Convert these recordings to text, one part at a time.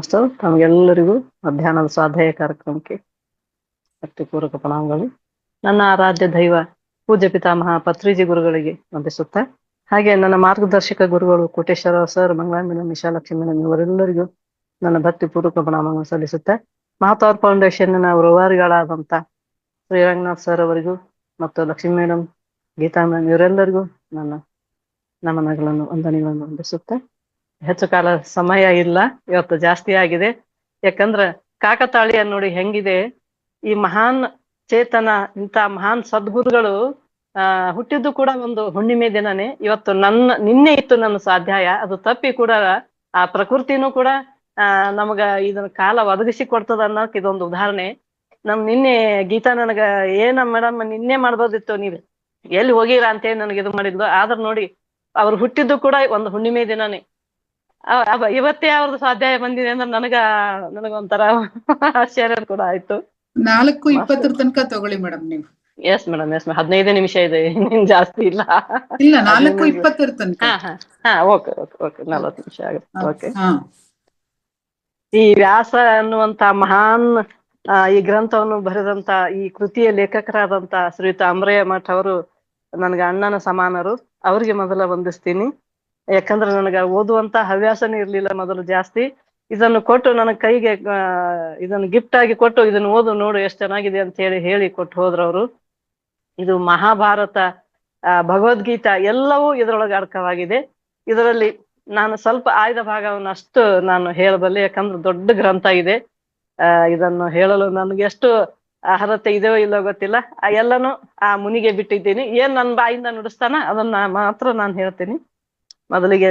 ನಮಸ್ತೆ ತಮಗೆಲ್ಲರಿಗೂ ಮಧ್ಯಾಹ್ನದ ಸ್ವಾಧ್ಯಾಯ ಕಾರ್ಯಕ್ರಮಕ್ಕೆ ಭಕ್ತಿಪೂರ್ವಕ ಪ್ರಣಾಮಗಳು. ನನ್ನ ಆರಾಧ್ಯ ದೈವ ಪೂಜ್ಯ ಪಿತಾಮಹ ಪತ್ರಿಜಿ ಗುರುಗಳಿಗೆ ವಂದಿಸುತ್ತಾ, ಹಾಗೆ ನನ್ನ ಮಾರ್ಗದರ್ಶಕ ಗುರುಗಳು Koteshwara sir, Mangala madam, Vishalakshmi madam ಇವರೆಲ್ಲರಿಗೂ ನನ್ನ ಭಕ್ತಿಪೂರ್ವಕ ಪ್ರಣಾಮಗಳನ್ನು ಸಲ್ಲಿಸುತ್ತಾ, ಮಹಾತಾರ್ ಫೌಂಡೇಶನ್ ರೂವಾರಿಗಳಾದಂಥ ಶ್ರೀರಂಗನಾಥ್ ಸರ್ ಅವರಿಗೂ ಮತ್ತು ಲಕ್ಷ್ಮೀ ಮೇಡಮ್, ಗೀತಾ ಮೇಡಮ್ ಇವರೆಲ್ಲರಿಗೂ ನನ್ನ ನಮನಗಳನ್ನು ವಂದನೆಗಳನ್ನು ವಂದಿಸುತ್ತಾ, ಹೆಚ್ಚು ಕಾಲ ಸಮಯ ಇಲ್ಲ, ಇವತ್ತು ಜಾಸ್ತಿ ಆಗಿದೆ. ಯಾಕಂದ್ರ ಕಾಕತಾಳೀಯ ನೋಡಿ ಹೆಂಗಿದೆ, ಈ ಮಹಾನ್ ಚೇತನ ಇಂಥ ಮಹಾನ್ ಸದ್ಗುರುಗಳು ಹುಟ್ಟಿದ್ದು ಕೂಡ ಒಂದು ಹುಣ್ಣಿಮೆ ದಿನನೇ. ಇವತ್ತು ನಿನ್ನೆ ಇತ್ತು ನನ್ನ ಸ್ವಾಧ್ಯಾಯ, ಅದು ತಪ್ಪಿ ಕೂಡ ಆ ಪ್ರಕೃತಿನೂ ಕೂಡ ನಮಗ ಇದನ್ನ ಕಾಲ ಒದಗಿಸಿ ಕೊಡ್ತದ ಅನ್ನೋಕೆ ಇದೊಂದು ಉದಾಹರಣೆ. ನಿನ್ನೆ ಗೀತಾ ನನಗ ಮೇಡಮ್ ನಿನ್ನೆ ಮಾಡ್ಬೋದಿತ್ತು, ನೀವು ಎಲ್ಲಿ ಹೋಗಿರಾ ಅಂತೇಳಿ ನನಗೆ ಇದು ಮಾಡಿದ್ಲು. ಆದ್ರ ನೋಡಿ ಅವ್ರು ಹುಟ್ಟಿದ್ದು ಕೂಡ ಒಂದು ಹುಣ್ಣಿಮೆ ದಿನನೇ. ಇವತ್ತೇ ಅವ್ರದ್ದು ಸ್ವಾಧ್ಯಾಯ ಬಂದಿದೆ ಅಂದ್ರೆ ನನಗೊಂಥರ ಆಶ್ಚರ್ಯ ಕೂಡ ಆಯ್ತು. 4:20 ತನಕ ತಗೊಳ್ಳಿ ಮೇಡಮ್ ನೀವು. ಎಸ್ ಮೇಡಮ್, 15 ನಿಮಿಷ ಇದೆ, ಜಾಸ್ತಿ ಇಲ್ಲ. 4:20 ತನಕ. ಓಕೆ 40 ನಿಮಿಷ ಆಗುತ್ತೆ. ಓಕೆ. ಈ ವ್ಯಾಸ ಅನ್ನುವಂತ ಮಹಾನ್ ಈ ಗ್ರಂಥವನ್ನು ಬರೆದಂತ ಈ ಕೃತಿಯ ಲೇಖಕರಾದಂತ ಶ್ರೀಯುತ ಅಮರಯ್ಯ ಮಠ ಅವರು ನನಗೆ ಅಣ್ಣನ ಸಮಾನರು. ಅವ್ರಿಗೆ ಮೊದಲ ವಂದಿಸ್ತೀನಿ. ಯಾಕಂದ್ರೆ ನನಗೆ ಓದುವಂತ ಹವ್ಯಾಸನೇ ಇರ್ಲಿಲ್ಲ ಮೊದಲು ಜಾಸ್ತಿ. ಇದನ್ನು ಕೊಟ್ಟು ನನ್ನ ಕೈಗೆ ಇದನ್ನು ಗಿಫ್ಟ್ ಆಗಿ ಕೊಟ್ಟು, ಇದನ್ನು ಓದು ನೋಡು ಎಷ್ಟು ಚೆನ್ನಾಗಿದೆ ಅಂತ ಹೇಳಿ ಕೊಟ್ಟು ಹೋದ್ರವರು. ಇದು ಮಹಾಭಾರತ, ಭಗವದ್ಗೀತಾ ಎಲ್ಲವೂ ಇದರೊಳಗೆ ಅಡಕವಾಗಿದೆ. ಇದರಲ್ಲಿ ನಾನು ಸ್ವಲ್ಪ ಆಯ್ದ ಭಾಗವನ್ನು ಅಷ್ಟು ನಾನು ಹೇಳಬಲ್ಲೆ, ಯಾಕಂದ್ರೆ ದೊಡ್ಡ ಗ್ರಂಥ ಇದೆ. ಇದನ್ನು ಹೇಳಲು ನನಗೆ ಎಷ್ಟು ಅರ್ಹತೆ ಇದೆಯೋ ಇಲ್ಲೋ ಗೊತ್ತಿಲ್ಲ. ಎಲ್ಲನೂ ಆ ಮುನಿಗೆ ಬಿಟ್ಟಿದ್ದೀನಿ. ಏನ್ ನನ್ನ ಬಾಯಿಂದ ನುಡಿಸ್ತಾನ ಅದನ್ನ ಮಾತ್ರ ನಾನು ಹೇಳ್ತೀನಿ. ಮೊದಲಿಗೆ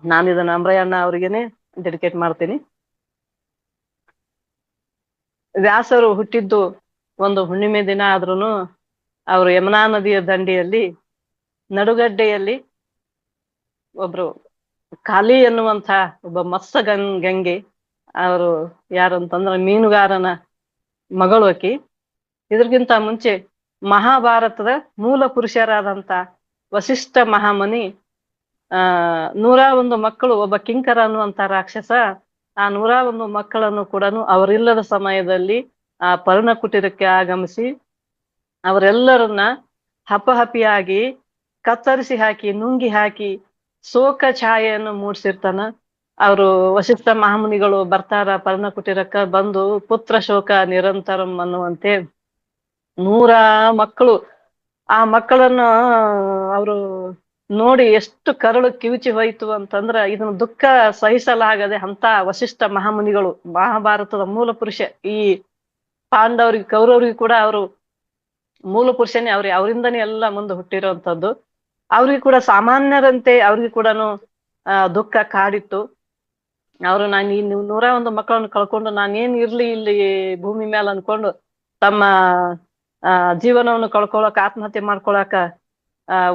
ನಾನು ಇದನ್ನ ಅಮರಯ್ಯ ಅಣ್ಣ ಅವರಿಗೇನೆ ಡೆಡಿಕೇಟ್ ಮಾಡ್ತೀನಿ. ವ್ಯಾಸರು ಹುಟ್ಟಿದ್ದು ಒಂದು ಹುಣ್ಣಿಮೆ ದಿನ ಆದ್ರೂನು ಅವರು ಯಮುನಾ ನದಿಯ ದಂಡೆಯಲ್ಲಿ ನಡುಗಡ್ಡೆಯಲ್ಲಿ ಒಬ್ರು ಕಾಲಿ ಎನ್ನುವಂತ ಒಬ್ಬ ಮತ್ಸ್ಯ ಗಂಗೆ, ಅವರು ಯಾರು ಅಂತಂದ್ರೆ ಮೀನುಗಾರನ ಮಗಳು ಆಕಿ. ಇದ್ರಗಿಂತ ಮುಂಚೆ ಮಹಾಭಾರತದ ಮೂಲ ಪುರುಷರಾದಂತ ವಸಿಷ್ಠ ಮಹಾಮುನಿ 101 ಮಕ್ಕಳು, ಒಬ್ಬ ಕಿಂಕರ ಅನ್ನುವಂತ ರಾಕ್ಷಸ ಆ 101 ಮಕ್ಕಳನ್ನು ಕೂಡ ಅವರಿಲ್ಲದ ಸಮಯದಲ್ಲಿ ಆ ಪರ್ಣಕುಟೀರಕ್ಕೆ ಆಗಮಿಸಿ ಅವರೆಲ್ಲರನ್ನ ಹಪಹಪಿಯಾಗಿ ಕತ್ತರಿಸಿ ಹಾಕಿ ನುಂಗಿ ಹಾಕಿ ಶೋಕ ಛಾಯೆಯನ್ನು ಮೂಡಿಸಿರ್ತಾನ. ಅವರು ವಸಿಷ್ಠ ಮಹಾಮುನಿಗಳು ಬರ್ತಾರ ಪರ್ಣಕುಟೀರಕ್ಕ. ಬಂದು ಪುತ್ರ ಶೋಕ ನಿರಂತರಂ ಅನ್ನುವಂತೆ 100 ಮಕ್ಕಳು, ಆ ಮಕ್ಕಳನ್ನ ಅವರು ನೋಡಿ ಎಷ್ಟು ಕರಳು ಕಿವಿಚಿ ಹೋಯ್ತು ಅಂತಂದ್ರ, ಇದನ್ನ ದುಃಖ ಸಹಿಸಲಾಗದೆ ಅಂತ ವಸಿಷ್ಠ ಮಹಾಮುನಿಗಳು, ಮಹಾಭಾರತದ ಮೂಲ ಪುರುಷ, ಈ ಪಾಂಡವರಿಗೆ ಕೌರವರಿಗೆ ಕೂಡ ಅವರು ಮೂಲ ಪುರುಷನೇ, ಅವರಿಂದನೇ ಎಲ್ಲ ಮುಂದೆ ಹುಟ್ಟಿರೋಂಥದ್ದು. ಅವ್ರಿಗೆ ಕೂಡ ಸಾಮಾನ್ಯರಂತೆ ಅವ್ರಿಗೆ ಕೂಡ ದುಃಖ ಕಾಡಿತ್ತು. ಅವರು ನಾನು 101 ಮಕ್ಕಳನ್ನು ಕಳ್ಕೊಂಡು ನಾನೇನ್ ಇರ್ಲಿ ಇಲ್ಲಿ ಭೂಮಿ ಮೇಲೆ ಅನ್ಕೊಂಡು ತಮ್ಮ ಜೀವನವನ್ನು ಕಳ್ಕೊಳಕ, ಆತ್ಮಹತ್ಯೆ ಮಾಡ್ಕೊಳಕ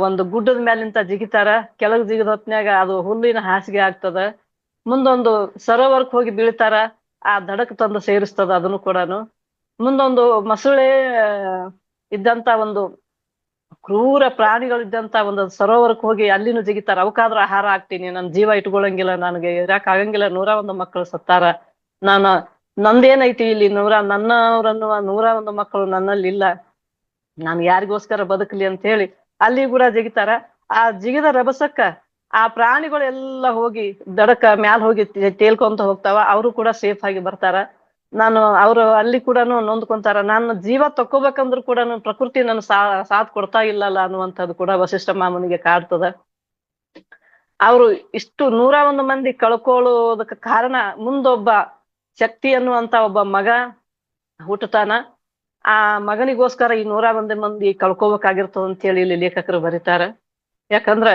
ಒಂದು ಗುಡ್ಡದ ಮೇಲಿಂತ ಜಿಗಿತಾರ. ಕೆಳಗ್ ಜಿಗಿದ ಹೊತ್ನ್ಯಾಗ ಅದು ಹುಲ್ಲಿನ ಹಾಸಿಗೆ ಆಗ್ತದ. ಮುಂದೊಂದು ಸರೋವರಕ್ಕೆ ಹೋಗಿ ಬೀಳ್ತಾರ, ಆ ದಡಕ್ ತಂದು ಸೇರಿಸ್ತದ. ಅದನ್ನು ಕೂಡ ಮುಂದೊಂದು ಮೊಸಳೆ ಇದ್ದಂತ ಒಂದು ಕ್ರೂರ ಪ್ರಾಣಿಗಳಿದ್ದಂತ ಒಂದು ಸರೋವರಕ್ಕೆ ಹೋಗಿ ಅಲ್ಲಿನೂ ಜಿಗಿತಾರ. ಅವಕ್ಕಾದ್ರೂ ಆಹಾರ ಆಗ್ತೀನಿ, ನನ್ ಜೀವ ಇಟ್ಕೊಳಂಗಿಲ್ಲ, ನನಗೆ ಇರಾಕ್ ಆಗಂಗಿಲ್ಲ, 101 ಮಕ್ಕಳು ಸತ್ತಾರ, ನಂದೇನೈತಿ ಇಲ್ಲಿ ನನ್ನವರನ್ನುವ 101 ಮಕ್ಕಳು ನನ್ನಲ್ಲಿ ಇಲ್ಲ, ನಾನು ಯಾರಿಗೋಸ್ಕರ ಬದುಕಲಿ ಅಂತ ಹೇಳಿ ಅಲ್ಲಿ ಕೂಡ ಜಿಗಿತಾರ. ಆ ಜಿಗಿದ ರಭಸಕ್ಕ ಆ ಪ್ರಾಣಿಗಳೆಲ್ಲ ಹೋಗಿ ದಡಕ್ಕ ಮ್ಯಾಲ ಹೋಗಿ ತೇಲ್ಕೊಂತ ಹೋಗ್ತಾವ. ಅವರು ಕೂಡ ಸೇಫ್ ಆಗಿ ಬರ್ತಾರ. ಅವರು ಅಲ್ಲಿ ಕೂಡ ನೊಂದ್ಕೊಂತಾರ. ನಾನು ಜೀವ ತಕ್ಕೋಬೇಕಂದ್ರು ಕೂಡ ಪ್ರಕೃತಿ ನನ್ನ ಸಾಥ್ ಕೊಡ್ತಾ ಇಲ್ಲಲ್ಲ ಅನ್ನುವಂಥದ್ದು ಕೂಡ ವಸಿಷ್ಠ ಮಾಮನಿಗೆ ಕಾಡ್ತದ. ಅವರು ಇಷ್ಟು 101 ಮಂದಿ ಕಳ್ಕೊಳ್ಳೋದಕ್ಕೆ ಕಾರಣ, ಮುಂದೊಬ್ಬ ಶಕ್ತಿ ಅನ್ನುವಂತ ಒಬ್ಬ ಮಗ ಹುಟ್ಟುತ್ತಾನ. ಆ ಮಗನಿಗೋಸ್ಕರ ಈ 101 ಮಂದಿ ಕಳ್ಕೋಬೇಕಾಗಿರ್ತದ ಅಂತ ಹೇಳಿ ಇಲ್ಲಿ ಲೇಖಕರು ಬರೀತಾರ. ಯಾಕಂದ್ರ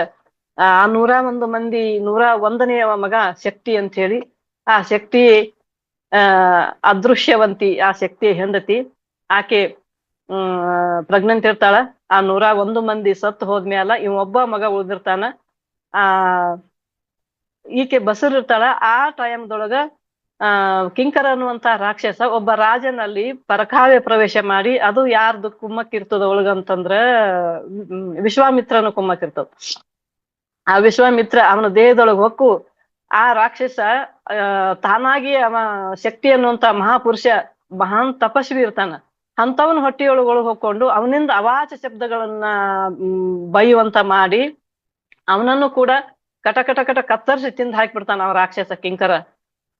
ಆ 101 ಮಂದಿ 101ನೆಯ ಮಗ ಶಕ್ತಿ ಅಂತ ಹೇಳಿ, ಆ ಶಕ್ತಿ ಅದೃಶ್ಯವಂತಿ, ಆ ಶಕ್ತಿಯ ಹೆಂಡತಿ. ಆಕೆ ಪ್ರೆಗ್ನೆಂಟ್ ಇರ್ತಾಳ. ಆ 101 ಮಂದಿ ಸತ್ತು ಹೋದ್ಮ್ಯಾಲ ಒಬ್ಬ ಮಗ ಉಳಿದಿರ್ತಾನ. ಈಕೆ ಬಸರಿರ್ತಾಳ. ಆ ಟೈಮ್ದೊಳಗ ಕಿಂಕರ ಅನ್ನುವಂತ ರಾಕ್ಷಸ ಒಬ್ಬ ರಾಜನಲ್ಲಿ ಪರಕಾವ್ಯ ಪ್ರವೇಶ ಮಾಡಿ, ಅದು ಯಾರ್ದು ಕುಮ್ಮಕ್ಕಿರ್ತದ ಒಳಗಂತಂದ್ರ ವಿಶ್ವಾಮಿತ್ರನ ಕುಮ್ಮಕ್ಕಿರ್ತದ. ಆ ವಿಶ್ವಾಮಿತ್ರ ಅವನ ದೇಹದೊಳಗೆ ಹೊಕ್ಕು ಆ ರಾಕ್ಷಸ ತಾನಾಗಿ ಅವ ಶಕ್ತಿ ಅನ್ನುವಂತ ಮಹಾಪುರುಷ ಮಹಾನ್ ತಪಸ್ವಿ ಇರ್ತಾನ. ಅಂತವನ್ ಹೊಟ್ಟೆಯೊಳಗೊಳಗೆ ಹೊಕ್ಕೊಂಡು ಅವನಿಂದ ಅವಾಚ ಶಬ್ದಗಳನ್ನ ಬೈಯುವಂತ ಮಾಡಿ ಅವನನ್ನು ಕೂಡ ಕಟ ಕಟ ಕಟ ಕತ್ತರಿಸಿ ತಿಂದು ಹಾಕ್ಬಿಡ್ತಾನ ಅವ ರಾಕ್ಷಸ ಕಿಂಕರ.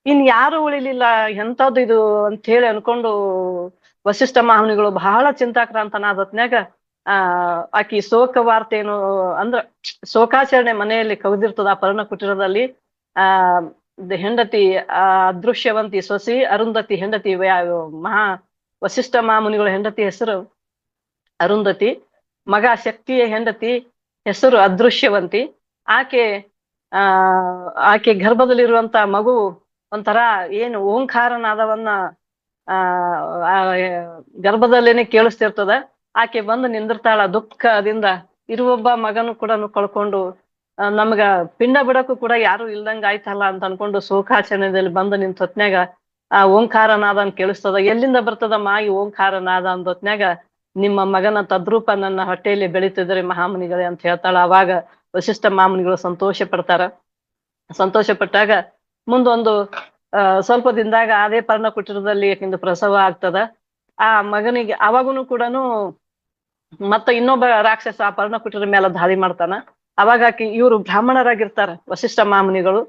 ಇನ್ ಯಾರು ಉಳಿಲಿಲ್ಲ, ಎಂತದ್ದು ಇದು ಅಂತ ಹೇಳಿ ಅನ್ಕೊಂಡು ವಸಿಷ್ಠ ಮಹಾಮುನಿಗಳು ಬಹಳ ಚಿಂತಾಕ್ರಾಂತನಾದ ಹೊತ್ನ್ಯಾಗ ಆಕಿ ಶೋಕ ವಾರ್ತೆಯನ್ನು ಅಂದ್ರ ಶೋಕಾಚರಣೆ ಮನೆಯಲ್ಲಿ ಕವಿದಿರ್ತದ ಆ ಪರ್ಣಕುಟೀರದಲ್ಲಿ. ಹೆಂಡತಿ ಅದೃಶ್ಯವಂತಿ ಸೊಸಿ ಅರುಂಧತಿ ಹೆಂಡತಿ, ಮಹಾ ವಸಿಷ್ಠ ಮಹಾಮುನಿಗಳ ಹೆಂಡತಿ ಹೆಸರು ಅರುಂಧತಿ, ಮಗ ಶಕ್ತಿಯ ಹೆಂಡತಿ ಹೆಸರು ಅದೃಶ್ಯವಂತಿ. ಆಕೆ ಆಕೆ ಗರ್ಭದಲ್ಲಿರುವಂತ ಮಗು ಒಂಥರ ಏನು ಓಂಕಾರನಾದವನ್ನ ಗರ್ಭದಲ್ಲೇನೆ ಕೇಳಿಸ್ತಿರ್ತದ. ಆಕೆ ಬಂದು ನಿಂದಿರ್ತಾಳ ದುಃಖದಿಂದ. ಇರುವೊಬ್ಬ ಮಗನು ಕೂಡ ಕಳ್ಕೊಂಡು ನಮ್ಗ ಪಿಂಡ ಬಿಡಕ್ಕೂ ಕೂಡ ಯಾರು ಇಲ್ದಂಗ ಆಯ್ತಲ್ಲ ಅಂತ ಅನ್ಕೊಂಡು ಶೋಕಾಚರಣೆಯಲ್ಲಿ ಬಂದು ನಿಂತ ಹೊತ್ನ್ಯಾಗ ಆ ಓಂಕಾರನಾದ ಅಂತ ಕೇಳಿಸ್ತದ. ಎಲ್ಲಿಂದ ಬರ್ತದಮ್ಮ ಈ ಓಂಕಾರನಾದ ಅಂದ ಹೊತ್ನ್ಯಾಗ, ನಿಮ್ಮ ಮಗನ ತದ್ರೂಪ ನನ್ನ ಹೊಟ್ಟೆಯಲ್ಲಿ ಬೆಳೀತಿದ್ರೆ ಮಹಾಮುನಿಗಳೇ ಅಂತ ಹೇಳ್ತಾಳ. ಅವಾಗ ವಸಿಷ್ಠ ಮಹಾಮುನಿಗಳು ಸಂತೋಷ ಪಡ್ತಾರ. ಸಂತೋಷ ಪಟ್ಟಾಗ ಮುಂದೊಂದು ಸ್ವಲ್ಪ ದಿನದಾಗ ಅದೇ ಪರ್ಣಕುಟೀರದಲ್ಲಿ ಯಾಕಿಂದು ಪ್ರಸವ ಆಗ್ತದ. ಆ ಮಗನಿಗೆ ಅವಾಗನು ಕೂಡ ಮತ್ತ ಇನ್ನೊಬ್ಬ ರಾಕ್ಷಸ ಆ ಪರ್ಣಕುಟೀರ ಮೇಲೆ ದಾಳಿ ಮಾಡ್ತಾನ. ಅವಾಗ ಇವ್ರು ಬ್ರಾಹ್ಮಣರಾಗಿರ್ತಾರ ವಸಿಷ್ಠ ಮಹಾಮುನಿಗಳು.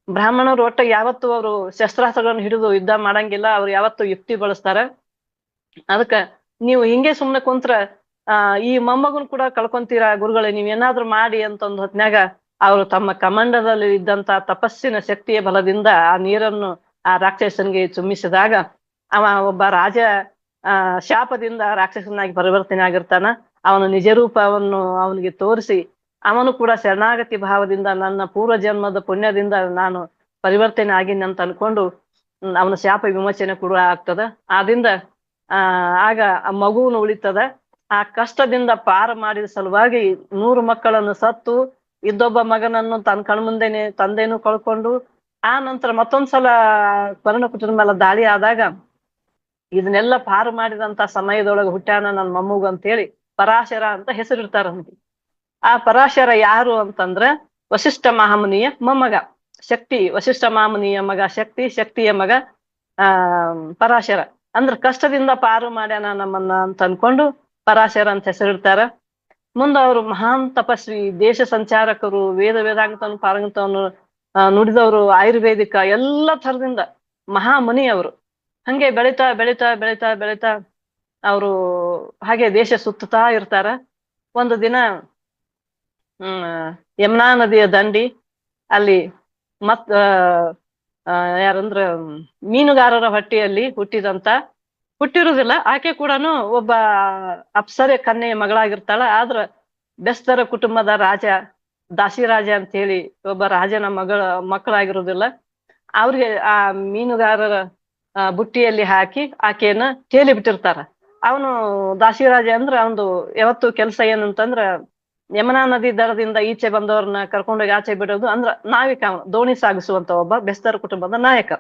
ಬ್ರಾಹ್ಮಣರು ಒಟ್ಟ ಯಾವತ್ತು ಅವರು ಶಸ್ತ್ರಾಸ್ತ್ರಗಳನ್ನು ಹಿಡಿದು ಯುದ್ಧ ಮಾಡಂಗಿಲ್ಲ, ಅವ್ರು ಯಾವತ್ತು ಯುಕ್ತಿ ಬಳಸ್ತಾರ. ಅದಕ್ಕ ನೀವು ಹಿಂಗೆ ಸುಮ್ನೆ ಕುಂತ್ರ ಈ ಮೊಮ್ಮಗನ್ ಕೂಡ ಕಳ್ಕೊಂತೀರಾ ಗುರುಗಳೇ, ನೀವೇನಾದ್ರೂ ಮಾಡಿ ಅಂತಂದ್ ಹೊತ್ನ್ಯಾಗ ಅವರು ತಮ್ಮ ಕಮಂಡದಲ್ಲಿ ಇದ್ದಂತ ತಪಸ್ಸಿನ ಶಕ್ತಿಯ ಬಲದಿಂದ ಆ ನೀರನ್ನು ಆ ರಾಕ್ಷಸನಿಗೆ ಚುಮ್ಮಿಸಿದಾಗ ಅವ ಒಬ್ಬ ರಾಜ ಶಾಪದಿಂದ ರಾಕ್ಷಸನಾಗಿ ಪರಿವರ್ತನೆ ಆಗಿರ್ತಾನ. ಅವನ ನಿಜ ರೂಪವನ್ನು ಅವನಿಗೆ ತೋರಿಸಿ ಅವನು ಕೂಡ ಶರಣಾಗತಿ ಭಾವದಿಂದ ನನ್ನ ಪೂರ್ವ ಜನ್ಮದ ಪುಣ್ಯದಿಂದ ನಾನು ಪರಿವರ್ತನೆ ಆಗಿನಿ ಅಂತ ಅನ್ಕೊಂಡು ಅವನ ಶಾಪ ವಿಮೋಚನೆ ಕೂಡ ಆಗ್ತದ. ಆದ್ರಿಂದ ಆಗ ಆ ಮಗುವನ್ನು ಉಳಿತದ. ಆ ಕಷ್ಟದಿಂದ ಪಾರ ಮಾಡಿದ ಸಲುವಾಗಿ 100 ಮಕ್ಕಳನ್ನು ಸತ್ತು ಇದ್ದೊಬ್ಬ ಮಗನನ್ನು ತನ್ನ ಕಣ್ಮುಂದೆನೆ ತಂದೆನೂ ಕಳ್ಕೊಂಡು ಆ ನಂತರ ಮತ್ತೊಂದ್ಸಲ ಪರ್ಣಕುಟೀರ ಮೇಲೆ ದಾಳಿ ಆದಾಗ ಇದನ್ನೆಲ್ಲ ಪಾರು ಮಾಡಿದಂತ ಸಮಯದೊಳಗೆ ಹುಟ್ಟ್ಯಾನ ನನ್ನ ಮೊಮ್ಮಗು ಅಂತ ಹೇಳಿ ಪರಾಶರ ಅಂತ ಹೆಸರಿಡ್ತಾರಂತೆ. ಆ ಪರಾಶರ ಯಾರು ಅಂತಂದ್ರ ವಸಿಷ್ಠ ಮಹಾಮುನಿಯ ಮೊಮ್ಮಗ ಶಕ್ತಿ. ವಸಿಷ್ಠ ಮಹಾಮುನಿಯ ಮಗ ಶಕ್ತಿ, ಶಕ್ತಿಯ ಮಗ ಪರಾಶರ. ಅಂದ್ರ ಕಷ್ಟದಿಂದ ಪಾರು ಮಾಡ್ಯಾನ ನಮ್ಮನ್ನ ಅಂತ ಅನ್ಕೊಂಡು ಪರಾಶರ ಅಂತ ಹೆಸರಿಡ್ತಾರ. ಮುಂದ ಅವರು ಮಹಾನ್ ತಪಸ್ವಿ, ದೇಶ ಸಂಚಾರಕರು, ವೇದಾಂಗತವನ್ನು ಪಾರಂಗತವನ್ನು ನುಡಿದವರು, ಆಯುರ್ವೇದಿಕ ಎಲ್ಲ ಥರದಿಂದ ಮಹಾಮುನಿ ಅವರು. ಹಂಗೆ ಬೆಳಿತಾ ಬೆಳಿತಾ ಬೆಳಿತಾ ಬೆಳಿತಾ ಅವರು ಹಾಗೆ ದೇಶ ಸುತ್ತುತ್ತಾ ಇರ್ತಾರ. ಒಂದು ದಿನ ಯಮುನಾ ನದಿಯ ದಂಡಿ ಅಲ್ಲಿ ಯಾರಂದ್ರ ಮೀನುಗಾರರ ಹೊಟ್ಟೆಯಲ್ಲಿ ಹುಟ್ಟಿರುವುದಿಲ್ಲ. ಆಕೆ ಕೂಡ ಒಬ್ಬ ಅಪ್ಸರೆ ಕನ್ಯೆಯ ಮಗಳಾಗಿರ್ತಾಳ. ಆದ್ರ ಬೆಸ್ತರ ಕುಟುಂಬದ ರಾಜ ದಾಸಿರಾಜ ಅಂತ ಹೇಳಿ ಒಬ್ಬ ರಾಜನ ಮಕ್ಕಳಾಗಿರುವುದಿಲ್ಲ. ಅವ್ರಿಗೆ ಆ ಮೀನುಗಾರರ ಬುಟ್ಟಿಯಲ್ಲಿ ಹಾಕಿ ಆಕೆಯನ್ನ ತೇಲಿ ಬಿಟ್ಟಿರ್ತಾರ. ಅವನು ದಾಸಿರಾಜ ಅಂದ್ರ ಅವನು ಯಾವತ್ತು ಕೆಲಸ ಏನಂತಂದ್ರ ಯಮುನಾ ನದಿ ದಡದಿಂದ ಈಚೆ ಬಂದವ್ರನ್ನ ಕರ್ಕೊಂಡೋಗಿ ಆಚೆ ಬಿಡೋದು. ಅಂದ್ರ ನಾವಿಕ, ಅವನು ದೋಣಿ ಸಾಗಿಸುವಂತ ಒಬ್ಬ ಬೆಸ್ತರ ಕುಟುಂಬದ ನಾಯಕ.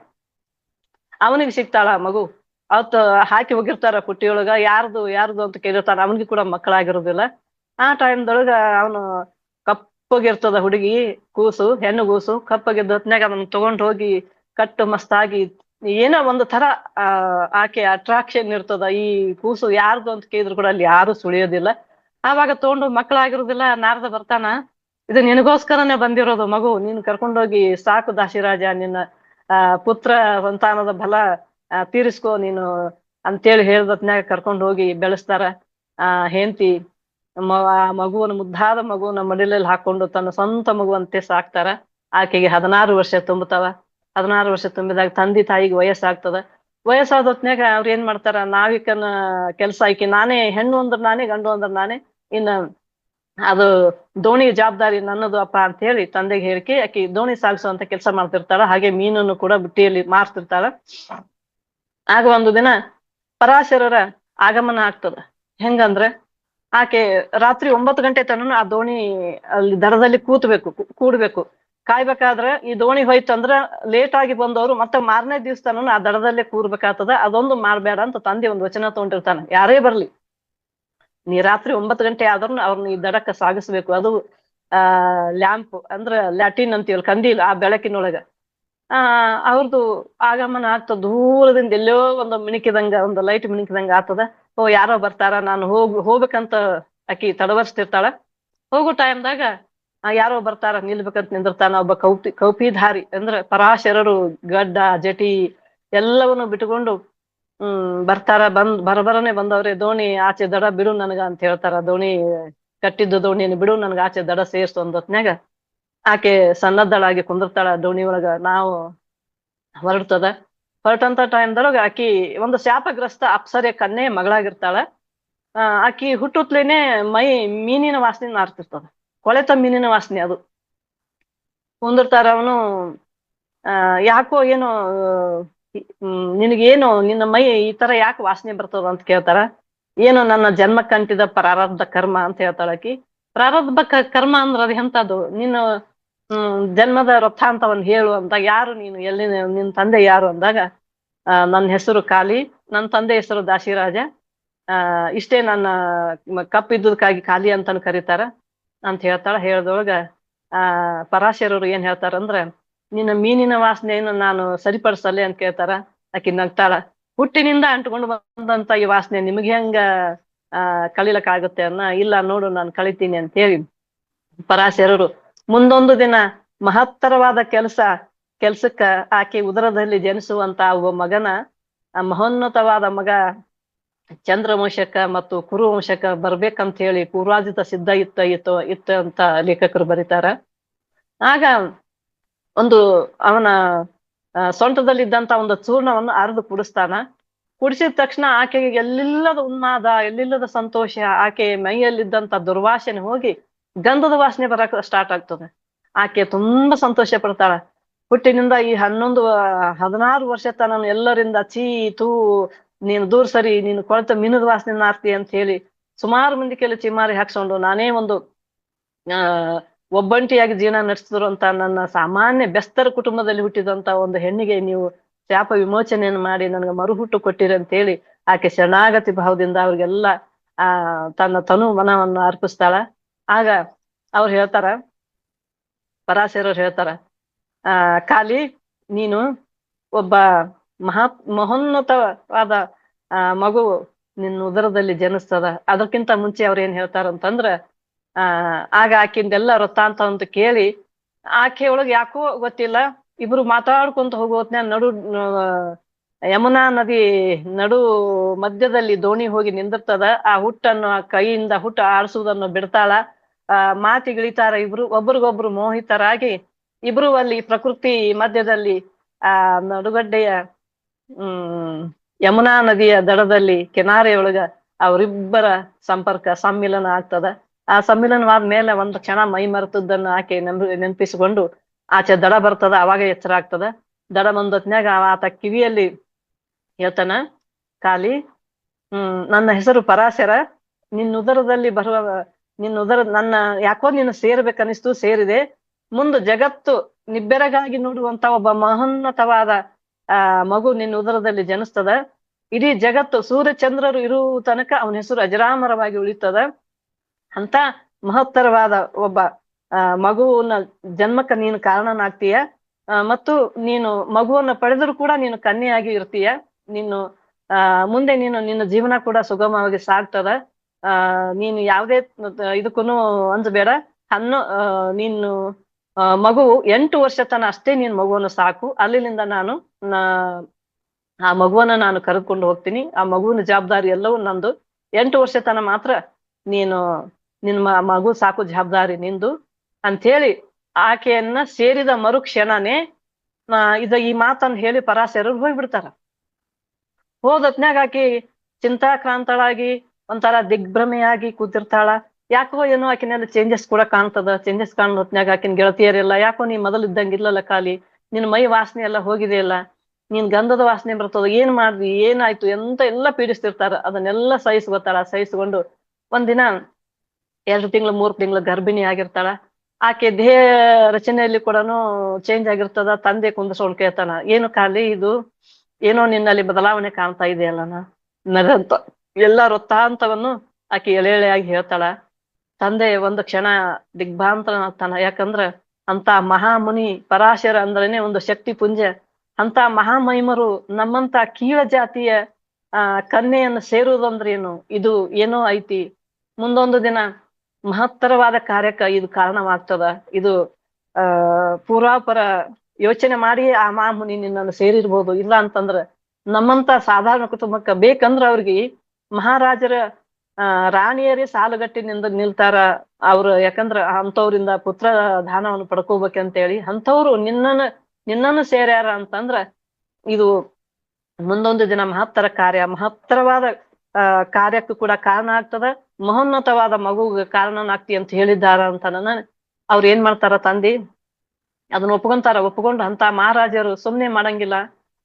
ಅವನಿಗೆ ಸಿಗ್ತಾಳ ಮಗು. ಅವತ್ತು ಹಾಕಿ ಹೋಗಿರ್ತಾರ ಪುಟ್ಟಿಯೊಳಗ. ಯಾರ್ದು ಅಂತ ಕೇಳಿರ್ತಾರ. ಅವನಿಗೆ ಕೂಡ ಮಕ್ಕಳಾಗಿರುದಿಲ್ಲ. ಆ ಟೈಮ್ದೊಳಗ ಅವನು ಕಪ್ಪಗಿರ್ತದ ಹುಡುಗಿ ಕೂಸು, ಹೆಣ್ಣು ಕೂಸು ಕಪ್ಪಗಿದ್ದ ಹೊತ್ನ್ಯಾಗ ಅದನ್ನ ತಗೊಂಡ್ ಹೋಗಿ ಕಟ್ಟು ಮಸ್ತಾಗಿ ಏನೋ ಒಂದು ತರ ಆಕೆ ಅಟ್ರಾಕ್ಷನ್ ಇರ್ತದ. ಈ ಕೂಸು ಯಾರ್ದು ಅಂತ ಕೇಳಿದ್ರು ಕೂಡ ಅಲ್ಲಿ ಯಾರು ಸುಳಿಯೋದಿಲ್ಲ. ಆವಾಗ ತಗೊಂಡು ಮಕ್ಕಳಾಗಿರುದಿಲ್ಲ. ನಾರದ ಬರ್ತಾನ, ಇದು ನಿನಗೋಸ್ಕರನೇ ಬಂದಿರೋದು ಮಗು, ನೀನು ಕರ್ಕೊಂಡೋಗಿ ಸಾಕು ದಾಸಿರಾಜ, ನಿನ್ನ ಪುತ್ರ ಸಂತಾನದ ಬಲ ತೀರಿಸ್ಕೋ ನೀನು ಅಂತೇಳಿ ಹೇಳ್ದತ್ನ್ಯಾಗ ಕರ್ಕೊಂಡು ಹೋಗಿ ಬೆಳೆಸ್ತಾರ. ಹೆಂಡತಿ ಮಗುವನ್ನ, ಮುದ್ದಾದ ಮಗುವನ್ನ ಮಡಿಲಲ್ಲಿ ಹಾಕೊಂಡು ತನ್ನ ಸ್ವಂತ ಮಗುವಂತೆ ಸಾಕ್ತಾರ. ಆಕೆಗೆ 16 ವರ್ಷ ತುಂಬುತ್ತವ. 16 ವರ್ಷ ತುಂಬಿದಾಗ ತಂದೆ ತಾಯಿಗೆ ವಯಸ್ಸಾಗ್ತದ. ವಯಸ್ಸಾದ ಹೊತ್ನ್ಯಾಗ ಅವ್ರ ಏನ್ ಮಾಡ್ತಾರ, ನಾವಿಕನ ಕೆಲ್ಸ ಆಕಿ ನಾನೇ, ಹೆಣ್ಣು ಅಂದ್ರ ನಾನೇ, ಗಂಡು ಅಂದ್ರ ನಾನೇ, ಇನ್ನ ಅದು ದೋಣಿ ಜವಾಬ್ದಾರಿ ನನ್ನದು ಅಪ್ಪ ಅಂತ ಹೇಳಿ ತಂದೆಗೆ ಹೇಳಿಕೆ ಆಕಿ ದೋಣಿ ಸಾಗಿಸುವಂತ ಕೆಲಸ ಮಾಡ್ತಿರ್ತಾಳ. ಹಾಗೆ ಮೀನನ್ನು ಕೂಡ ಬುಟ್ಟಿಯಲ್ಲಿ ಮಾರ್ತಿರ್ತಾಳ. ಆಗ ಒಂದು ದಿನ ಪರಾಶರರ ಆಗಮನ ಆಗ್ತದ. ಹೆಂಗಂದ್ರೆ ಆಕೆ ರಾತ್ರಿ 9 ಗಂಟೆ ತನಕ ಆ ದೋಣಿ ಅಲ್ಲಿ ದಡದಲ್ಲಿ ಕೂಡ್ಬೇಕು. ಕಾಯ್ಬೇಕಾದ್ರೆ ಈ ದೋಣಿ ಹೋಯ್ತಂದ್ರ ಲೇಟ್ ಆಗಿ ಬಂದವರು ಮತ್ತೆ ಮಾರನೇ ದಿವ್ಸ ತನಕ ಆ ದಡದಲ್ಲೇ ಕೂರ್ಬೇಕಾಗ್ತದ. ಅದೊಂದು ಮಾಡ್ಬೇಡ ಅಂತ ತಂದೆ ಒಂದು ವಚನ ತಗೊಂಡಿರ್ತಾನೆ. ಯಾರೇ ಬರ್ಲಿ, ನೀ ರಾತ್ರಿ 9 ಗಂಟೆ ಆದ್ರೂ ಅವ್ರನ್ನ ಈ ದಡಕ್ಕ ಸಾಗಿಸ್ಬೇಕು. ಅದು ಲ್ಯಾಂಪ್ ಅಂದ್ರ ಲ್ಯಾಟಿನ್ ಅಂತೀವಲ್ಲ, ಕಂದೀಲ್, ಆ ಬೆಳಕಿನೊಳಗ ಅವ್ರದ್ದು ಆಗಮನ ಆಗ್ತದ, ದೂರದಿಂದ ಎಲ್ಲೋ ಒಂದು ಮಿಣಿಕಿದಂಗ, ಒಂದು ಲೈಟ್ ಮಿಣಿಕಿದಂಗ ಆಗ್ತದ. ಓ ಯಾರೋ ಬರ್ತಾರ, ನಾನು ಹೋಗ್ಬೇಕಂತ ಆಕಿ ತಡವರ್ಸ್ತಿರ್ತಾಳ. ಹೋಗೋ ಟೈಮ್ದಾಗ ಯಾರೋ ಬರ್ತಾರ, ನಿಲ್ಬೇಕಂತ ನಿಂದಿರ್ತಾನ ಒಬ್ಬ ಕೌಪಿಧಾರಿ, ಅಂದ್ರೆ ಪರಾಶರರು ಗಡ್ಡ ಜಟಿ ಎಲ್ಲವನ್ನು ಬಿಟ್ಟುಕೊಂಡು ಬರ್ತಾರ. ಬರಬರನೆ ಬಂದವ್ರೆ, ದೋಣಿ ಆಚೆ ದಡ ಬಿಡು ನನಗ ಅಂತ ಹೇಳ್ತಾರ. ದೋಣಿ ಕಟ್ಟಿದ್ದು ದೋಣಿಯನ್ನು ಬಿಡು ನನಗ ಆಚೆ ದಡ ಸೇರ್ಸು ಅಂದತ್ನ್ಯಾಗ ಆಕೆ ಸನ್ನದ್ಧಳಾಗಿ ಕುಂದಿರ್ತಾಳ ದೋಣಿ ಒಳಗ. ನಾವು ಹೊರಟಂತ ಟೈಮ್ದೊಳಗ ಆಕಿ ಒಂದು ಶಾಪಗ್ರಸ್ತ ಅಪ್ಸರೆ ಕನ್ಯೆ ಮಗಳಾಗಿರ್ತಾಳ. ಆಕಿ ಹುಟ್ಟುತ್ಲೇನೆ ಮೈ ಮೀನಿನ ವಾಸನೆ ನಾರ್ತಿರ್ತದ, ಕೊಳೆತ ಮೀನಿನ ವಾಸನೆ ಅದು. ಕುಂದಿರ್ತಾರ. ಅವನು ಯಾಕೋ ಏನೋ ನಿನಗೇನು ನಿನ್ನ ಮೈ ಈ ತರ ಯಾಕೆ ವಾಸನೆ ಬರ್ತದ ಅಂತ ಕೇಳ್ತಾರ. ಏನು ನನ್ನ ಜನ್ಮಕ್ಕಂಟಿದ ಪ್ರಾರಬ್ಧ ಕರ್ಮ ಅಂತ ಹೇಳ್ತಾಳ ಆಕಿ. ಪ್ರಾರಬ್ಧ ಕರ್ಮ ಅಂದ್ರ ಅದ್ ಎಂತದು, ನೀನು ಜನ್ಮದ ವೃತ್ತಾಂತವನ್ನು ಹೇಳು ಅಂತ. ಯಾರು ನೀನು, ಎಲ್ಲಿ ನಿನ್ ತಂದೆ ಯಾರು ಅಂದಾಗ ನನ್ನ ಹೆಸರು ಕಾಳಿ, ನನ್ನ ತಂದೆ ಹೆಸರು ದಾಶಿರಾಜ, ಇಷ್ಟೇ ನನ್ನ ಕಪ್ಪಿದ್ದಕ್ಕಾಗಿ ಕಾಳಿ ಅಂತಾನು ಕರೀತಾರ ಅಂತ ಹೇಳ್ತಾಳ. ಹೇಳ್ದೊಳಗ ಪರಾಶರರು ಏನ್ ಹೇಳ್ತಾರಂದ್ರ, ನಿನ್ನ ಮೀನಿನ ವಾಸನೆಯನ್ನು ನಾನು ಸರಿಪಡಿಸಲೆ ಅಂತ ಕೇಳ್ತಾರ. ಆಕಿ ನಗ್ತಾಳ. ಹುಟ್ಟಿನಿಂದ ಅಂಟ್ಕೊಂಡು ಬಂದಂತ ಈ ವಾಸನೆ ನಿಮ್ಗೆ ಹೆಂಗ ಕಳಿಲಕ್ಕಾಗುತ್ತೆ ಅನ್ನ. ಇಲ್ಲ ನೋಡು ನಾನು ಕಳಿತೀನಿ ಅಂತ ಹೇಳಿ ಪರಾಶರರು ಮುಂದೊಂದು ದಿನ ಮಹತ್ತರವಾದ ಕೆಲ್ಸಕ್ಕ ಆಕೆ ಉದರದಲ್ಲಿ ಜನಿಸುವಂತ ಒಬ್ಬ ಮಗನ, ಮಹೋನ್ನತವಾದ ಮಗ ಚಂದ್ರವಂಶಕ್ಕ ಮತ್ತು ಕುರುವಂಶಕ್ಕ ಬರ್ಬೇಕಂತ ಹೇಳಿ ಪೂರ್ವಾಜಿತ ಸಿದ್ಧ ಇತ್ತ ಅಂತ ಲೇಖಕರು ಬರೀತಾರ. ಆಗ ಒಂದು ಅವನ ಸೊಂಟದಲ್ಲಿದ್ದಂತ ಒಂದು ಚೂರ್ಣವನ್ನು ಅರೆದು ಕುಡಿಸ್ತಾನ. ಕುಡಿಸಿದ ತಕ್ಷಣ ಆಕೆಗೆ ಎಲ್ಲಿಲ್ಲದ ಉನ್ಮಾದ, ಎಲ್ಲಿಲ್ಲದ ಸಂತೋಷ, ಆಕೆ ಮೈಯಲ್ಲಿದ್ದಂತ ದುರ್ವಾಸನೆ ಹೋಗಿ ಗಂಧದ ವಾಸನೆ ಬರಕ್ ಸ್ಟಾರ್ಟ್ ಆಗ್ತದೆ. ಆಕೆ ತುಂಬಾ ಸಂತೋಷ ಪಡ್ತಾಳ. ಹುಟ್ಟಿನಿಂದ ಈ 16 ವರ್ಷ ತನನು ಎಲ್ಲರಿಂದ ಚೀ ತೂ ನೀನು ದೂರ ಸರಿ, ನೀನು ಕೊಳತ ಮೀನದ ವಾಸನೆ ನಾರ್ತಿ ಅಂತ ಹೇಳಿ ಸುಮಾರು ಮಂದಿ ಕೆಲ ಚಿಮಾರಿ ಹಾಕ್ಸ್ಕೊಂಡು ನಾನೇ ಒಂದು ಒಬ್ಬಂಟಿಯಾಗಿ ಜೀವನ ನಡೆಸಿದ್ರು ಅಂತ ನನ್ನ ಸಾಮಾನ್ಯ ಬೆಸ್ತರ ಕುಟುಂಬದಲ್ಲಿ ಹುಟ್ಟಿದಂತ ಒಂದು ಹೆಣ್ಣಿಗೆ ನೀವು ಶಾಪ ವಿಮೋಚನೆಯನ್ನು ಮಾಡಿ ನನಗೆ ಮರುಹುಟ್ಟು ಕೊಟ್ಟಿರಿ ಅಂತ ಹೇಳಿ ಆಕೆ ಶರಣಾಗತಿ ಭಾವದಿಂದ ಅವ್ರಿಗೆಲ್ಲ ತನ್ನ ತನು ಮನವನ್ನು ಅರ್ಪಿಸ್ತಾಳ. ಆಗ ಅವ್ರು ಹೇಳ್ತಾರ, ಪರಾಶರರು ಹೇಳ್ತಾರ, ಕಾಳಿ ನೀನು ಒಬ್ಬ ಮಹೋನ್ನತವಾದ ಮಗು ನಿನ್ನ ಉದರದಲ್ಲಿ ಜನಿಸ್ತದ. ಅದಕ್ಕಿಂತ ಮುಂಚೆ ಅವ್ರ ಏನ್ ಹೇಳ್ತಾರಂತಂದ್ರ, ಆಗ ಆಕಿಂದೆಲ್ಲ ವೃತ್ತಾಂತ ಅಂತ ಕೇಳಿ ಆಕೆ ಒಳಗೆ ಯಾಕೋ ಗೊತ್ತಿಲ್ಲ, ಇಬ್ರು ಮಾತಾಡ್ಕೊಂತ ಹೋಗೋತ್ನ್ಯಾಗ ಯಮುನಾ ನದಿ ನಡು ಮಧ್ಯದಲ್ಲಿ ದೋಣಿ ಹೋಗಿ ನಿಂದಿರ್ತದ. ಆ ಹುಟ್ಟನ್ನು ಕೈಯಿಂದ ಹುಟ್ಟು ಆಡಿಸುವುದನ್ನು ಬಿಡ್ತಾಳ. ಮಾತಿಗಿಳಿತಾರ ಇಬ್ರು, ಒಬ್ರಿಗೊಬ್ರು ಮೋಹಿತರಾಗಿ ಇಬ್ರು ಅಲ್ಲಿ ಪ್ರಕೃತಿ ಮಧ್ಯದಲ್ಲಿ ನಡುಗಡ್ಡೆಯ ಯಮುನಾ ನದಿಯ ದಡದಲ್ಲಿ ಕೆನಾರೆಯೊಳಗ ಅವರಿಬ್ಬರ ಸಂಪರ್ಕ ಸಮ್ಮಿಲನ ಆಗ್ತದ. ಆ ಸಮ್ಮಿಲನವಾದ ಮೇಲೆ ಒಂದು ಕ್ಷಣ ಮೈ ಮರೆತದ್ದನ್ನು ಆಕೆ ನೆನಪಿಸಿಕೊಂಡು ಆಚೆ ದಡ ಬರ್ತದ. ಅವಾಗ ಎಚ್ಚರ ಆಗ್ತದ. ದಡ ಬಂದತ್ನ್ಯಾಗ ಆತ ಕಿವಿಯಲ್ಲಿ ಹೇಳ್ತಾನ, ಕಾಳಿ ನನ್ನ ಹೆಸರು ಪರಾಶರ, ನಿನ್ನುದರದಲ್ಲಿ ಬರುವ ನನ್ನ ಯಾಕೋ ನೀನು ಸೇರ್ಬೇಕನ್ನಿಸ್ತು, ಸೇರಿದೆ. ಮುಂದೆ ಜಗತ್ತು ನಿಬ್ಬೆರಗಾಗಿ ನೋಡುವಂತ ಒಬ್ಬ ಮಹೋನ್ನತವಾದ ಮಗು ನಿನ್ನ ಉದರದಲ್ಲಿ ಜನಿಸ್ತದ. ಇಡೀ ಜಗತ್ತು ಸೂರ್ಯ ಚಂದ್ರರು ಇರುವ ತನಕ ಅವನ ಹೆಸರು ಅಜರಾಮರವಾಗಿ ಉಳಿತದ. ಅಂತ ಮಹತ್ತರವಾದ ಒಬ್ಬ ಮಗುವನ್ನ ಜನ್ಮಕ್ಕ ನೀನು ಕಾರಣನಾಗ್ತೀಯ. ಮತ್ತು ನೀನು ಮಗುವನ್ನ ಪಡೆದರೂ ಕೂಡ ನೀನು ಕನ್ಯೆಯಾಗಿ ಇರ್ತೀಯ. ನೀನು ಮುಂದೆ ನಿನ್ನ ಜೀವನ ಕೂಡ ಸುಗಮವಾಗಿ ಸಾಗ್ತದ. ನೀನು ಯಾವುದೇ ಇದಕ್ಕೂ ಅಂಜಬೇಡ. ನೀನು ಮಗು 8 ವರ್ಷ ತನ ಅಷ್ಟೇ ನೀನ್ ಮಗುವನ್ನು ಸಾಕು. ಅಲ್ಲಿಂದ ನಾನು ಆ ಮಗುವನ್ನ ನಾನು ಕರೆದುಕೊಂಡು ಹೋಗ್ತೀನಿ. ಆ ಮಗುವಿನ ಜವಾಬ್ದಾರಿ ಎಲ್ಲವೂ ನಂದು. 8 ವರ್ಷ ತನ ಮಾತ್ರ ನಿನ್ನ ಮಗು ಸಾಕು ಜವಾಬ್ದಾರಿ ನಿಂದು ಅಂಥೇಳಿ ಆಕೆಯನ್ನ ಸೇರಿದ ಮರುಕ್ಷಣನೇ ಈ ಮಾತನ್ನು ಹೇಳಿ ಪರಾಶರರು ಹೋಗ್ಬಿಡ್ತಾರ. ಹೋದತ್ನ್ಯಾಗ ಆಕಿ ಚಿಂತಾಕ್ರಾಂತಳಾಗಿ ಒಂಥರ ದಿಗ್ಭ್ರಮೆಯಾಗಿ ಕೂತಿರ್ತಾಳ. ಯಾಕೋ ಏನೋ ಆಕಿನೆಲ್ಲ ಚೇಂಜಸ್ ಕೂಡ ಕಾಣ್ತದ. ಚೇಂಜಸ್ ಕಾಣೋತ್ನ್ಯಾಗ ಆಕಿನ ಗೆಳತಿಯರೆಲ್ಲ, ಯಾಕೋ ನೀ ಮೊದಲು ಇದ್ದಂಗಿಲ್ಲಲ್ಲ ಕಾಳಿ, ನಿನ್ ಮೈ ವಾಸನೆ ಎಲ್ಲ ಹೋಗಿದೆಯಲ್ಲ, ನೀನ್ ಗಂಧದ ವಾಸನೆ ಬರ್ತದ, ಏನ್ ಮಾಡ್ದಿ, ಏನಾಯ್ತು ಎಂತ ಎಲ್ಲ ಪೀಡಿಸ್ತಿರ್ತಾರ. ಅದನ್ನೆಲ್ಲ ಸಹಿಸ್ಕೊಂಡು ಒಂದಿನ 2 ತಿಂಗಳು 3 ತಿಂಗಳು ಗರ್ಭಿಣಿ ಆಗಿರ್ತಾಳ. ಆಕೆ ದೇಹ ರಚನೆಯಲ್ಲಿ ಕೂಡ ಚೇಂಜ್ ಆಗಿರ್ತದ. ತಂದೆ ಕುಂದಿಸ್ಕೊಂಡು ಕೇಳ್ತಾನ, ಏನು ಕಾಳಿ ಇದು ಏನೋ ನಿನ್ನಲ್ಲಿ ಬದಲಾವಣೆ ಕಾಣ್ತಾ ಇದೆಯಲ್ಲ ನದಂತ ಎಲ್ಲ ವೃತ್ತಾಂತವನ್ನು ಆಕೆ ಎಳೆ ಎಳೆಯಾಗಿ ಹೇಳ್ತಾಳ. ತಂದೆ ಒಂದು ಕ್ಷಣ ದಿಗ್ಭ್ರಾಂತನಾಗ್ತಾನ. ಯಾಕಂದ್ರ ಅಂತ ಮಹಾಮುನಿ ಪರಾಶರ ಅಂದ್ರೇನೆ ಒಂದು ಶಕ್ತಿ ಪುಂಜ. ಅಂತ ಮಹಾಮಹಿಮರು ನಮ್ಮಂತ ಕೀಳ ಜಾತಿಯ ಕನ್ಯೆಯನ್ನು ಸೇರುವುದಂದ್ರೇನು, ಇದು ಏನೋ ಐತಿ. ಮುಂದೊಂದು ದಿನ ಮಹತ್ತರವಾದ ಕಾರ್ಯಕ್ಕೆ ಇದು ಕಾರಣವಾಗ್ತದ. ಇದು ಪೂರ್ವಾಪರ ಯೋಚನೆ ಮಾಡಿ ಆ ಮಹಾಮುನಿ ನಿನ್ನನ್ನು ಸೇರಿರ್ಬೋದು. ಇಲ್ಲ ಅಂತಂದ್ರ ನಮ್ಮಂತ ಸಾಧಾರಣ ಕುಟುಂಬಕ್ಕ ಬೇಕಂದ್ರ ಅವ್ರಿಗೆ ಮಹಾರಾಜರ ರಾಣಿಯರೇ ಸಾಲುಗಟ್ಟಿನಿಂದ ನಿಲ್ತಾರ ಅವ್ರು. ಯಾಕಂದ್ರ ಅಂತವ್ರಿಂದ ಪುತ್ರ ದಾನವನ್ನು ಪಡ್ಕೋಬೇಕಂತೇಳಿ ಅಂಥವ್ರು ನಿನ್ನನ್ನು ಸೇರ್ಯಾರ ಅಂತಂದ್ರ ಇದು ಮುಂದೊಂದು ದಿನ ಮಹತ್ತರ ಕಾರ್ಯ, ಮಹತ್ತರವಾದ ಕಾರ್ಯಕ್ಕೂ ಕೂಡ ಕಾರಣ ಆಗ್ತದ. ಮಹೋನ್ನತವಾದ ಮಗುಗೆ ಕಾರಣನಾಗ್ತಿ ಅಂತ ಹೇಳಿದ್ದಾರ ಅಂತ ಅವ್ರು ಏನ್ ಮಾಡ್ತಾರ, ತಂದಿ ಅದನ್ನ ಒಪ್ಕೊಂಡು ಅಂತ ಮಹಾರಾಜರು ಸುಮ್ನೆ ಮಾಡಂಗಿಲ್ಲ.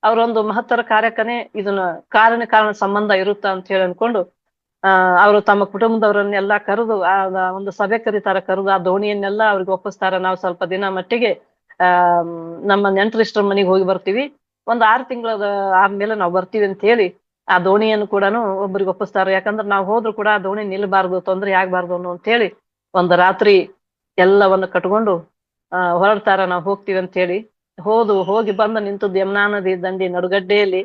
ಅವ್ರೊಂದು ಮಹತ್ತರ ಕಾರ್ಯಕ್ಕನೆ ಇದನ್ನ ಕಾರಣ ಸಂಬಂಧ ಇರುತ್ತ ಅಂತ ಹೇಳಿ ಅನ್ಕೊಂಡು ಅವರು ತಮ್ಮ ಕುಟುಂಬದವರನ್ನೆಲ್ಲಾ ಕರೆದು ಒಂದು ಸಭೆ ಕರೀತಾರ. ಕರೆದು ಆ ದೋಣಿಯನ್ನೆಲ್ಲ ಅವ್ರಿಗೆ ಒಪ್ಪಿಸ್ತಾರ. ನಾವು ಸ್ವಲ್ಪ ದಿನ ಮಟ್ಟಿಗೆ ನಮ್ಮ ನೆಂಟರಿಷ್ಟರ ಮನೆಗೆ ಹೋಗಿ ಬರ್ತೀವಿ, ಒಂದ್ 6 ತಿಂಗಳ ಆದ್ಮೇಲೆ ನಾವು ಬರ್ತೀವಿ ಅಂತ ಹೇಳಿ ಆ ದೋಣಿಯನ್ನು ಕೂಡ ಒಬ್ಬರಿಗೆ ಒಪ್ಪಿಸ್ತಾರ. ಯಾಕಂದ್ರೆ ನಾವು ಹೋದ್ರು ಕೂಡ ಆ ದೋಣಿ ನಿಲ್ಬಾರ್ದು, ತೊಂದ್ರೆ ಆಗ್ಬಾರ್ದು ಅನ್ನೋ ಅಂತ ಹೇಳಿ ಒಂದು ರಾತ್ರಿ ಎಲ್ಲವನ್ನು ಕಟ್ಕೊಂಡು ಹೊರಡ್ತಾರ. ನಾವು ಹೋಗ್ತೀವಿ ಅಂತ ಹೇಳಿ ಹೋಗಿ ಬಂದ ನಿಂತದ್ದು ಯಮುನಾ ನದಿ ದಂಡಿ ನಡುಗಡ್ಡೆಯಲ್ಲಿ,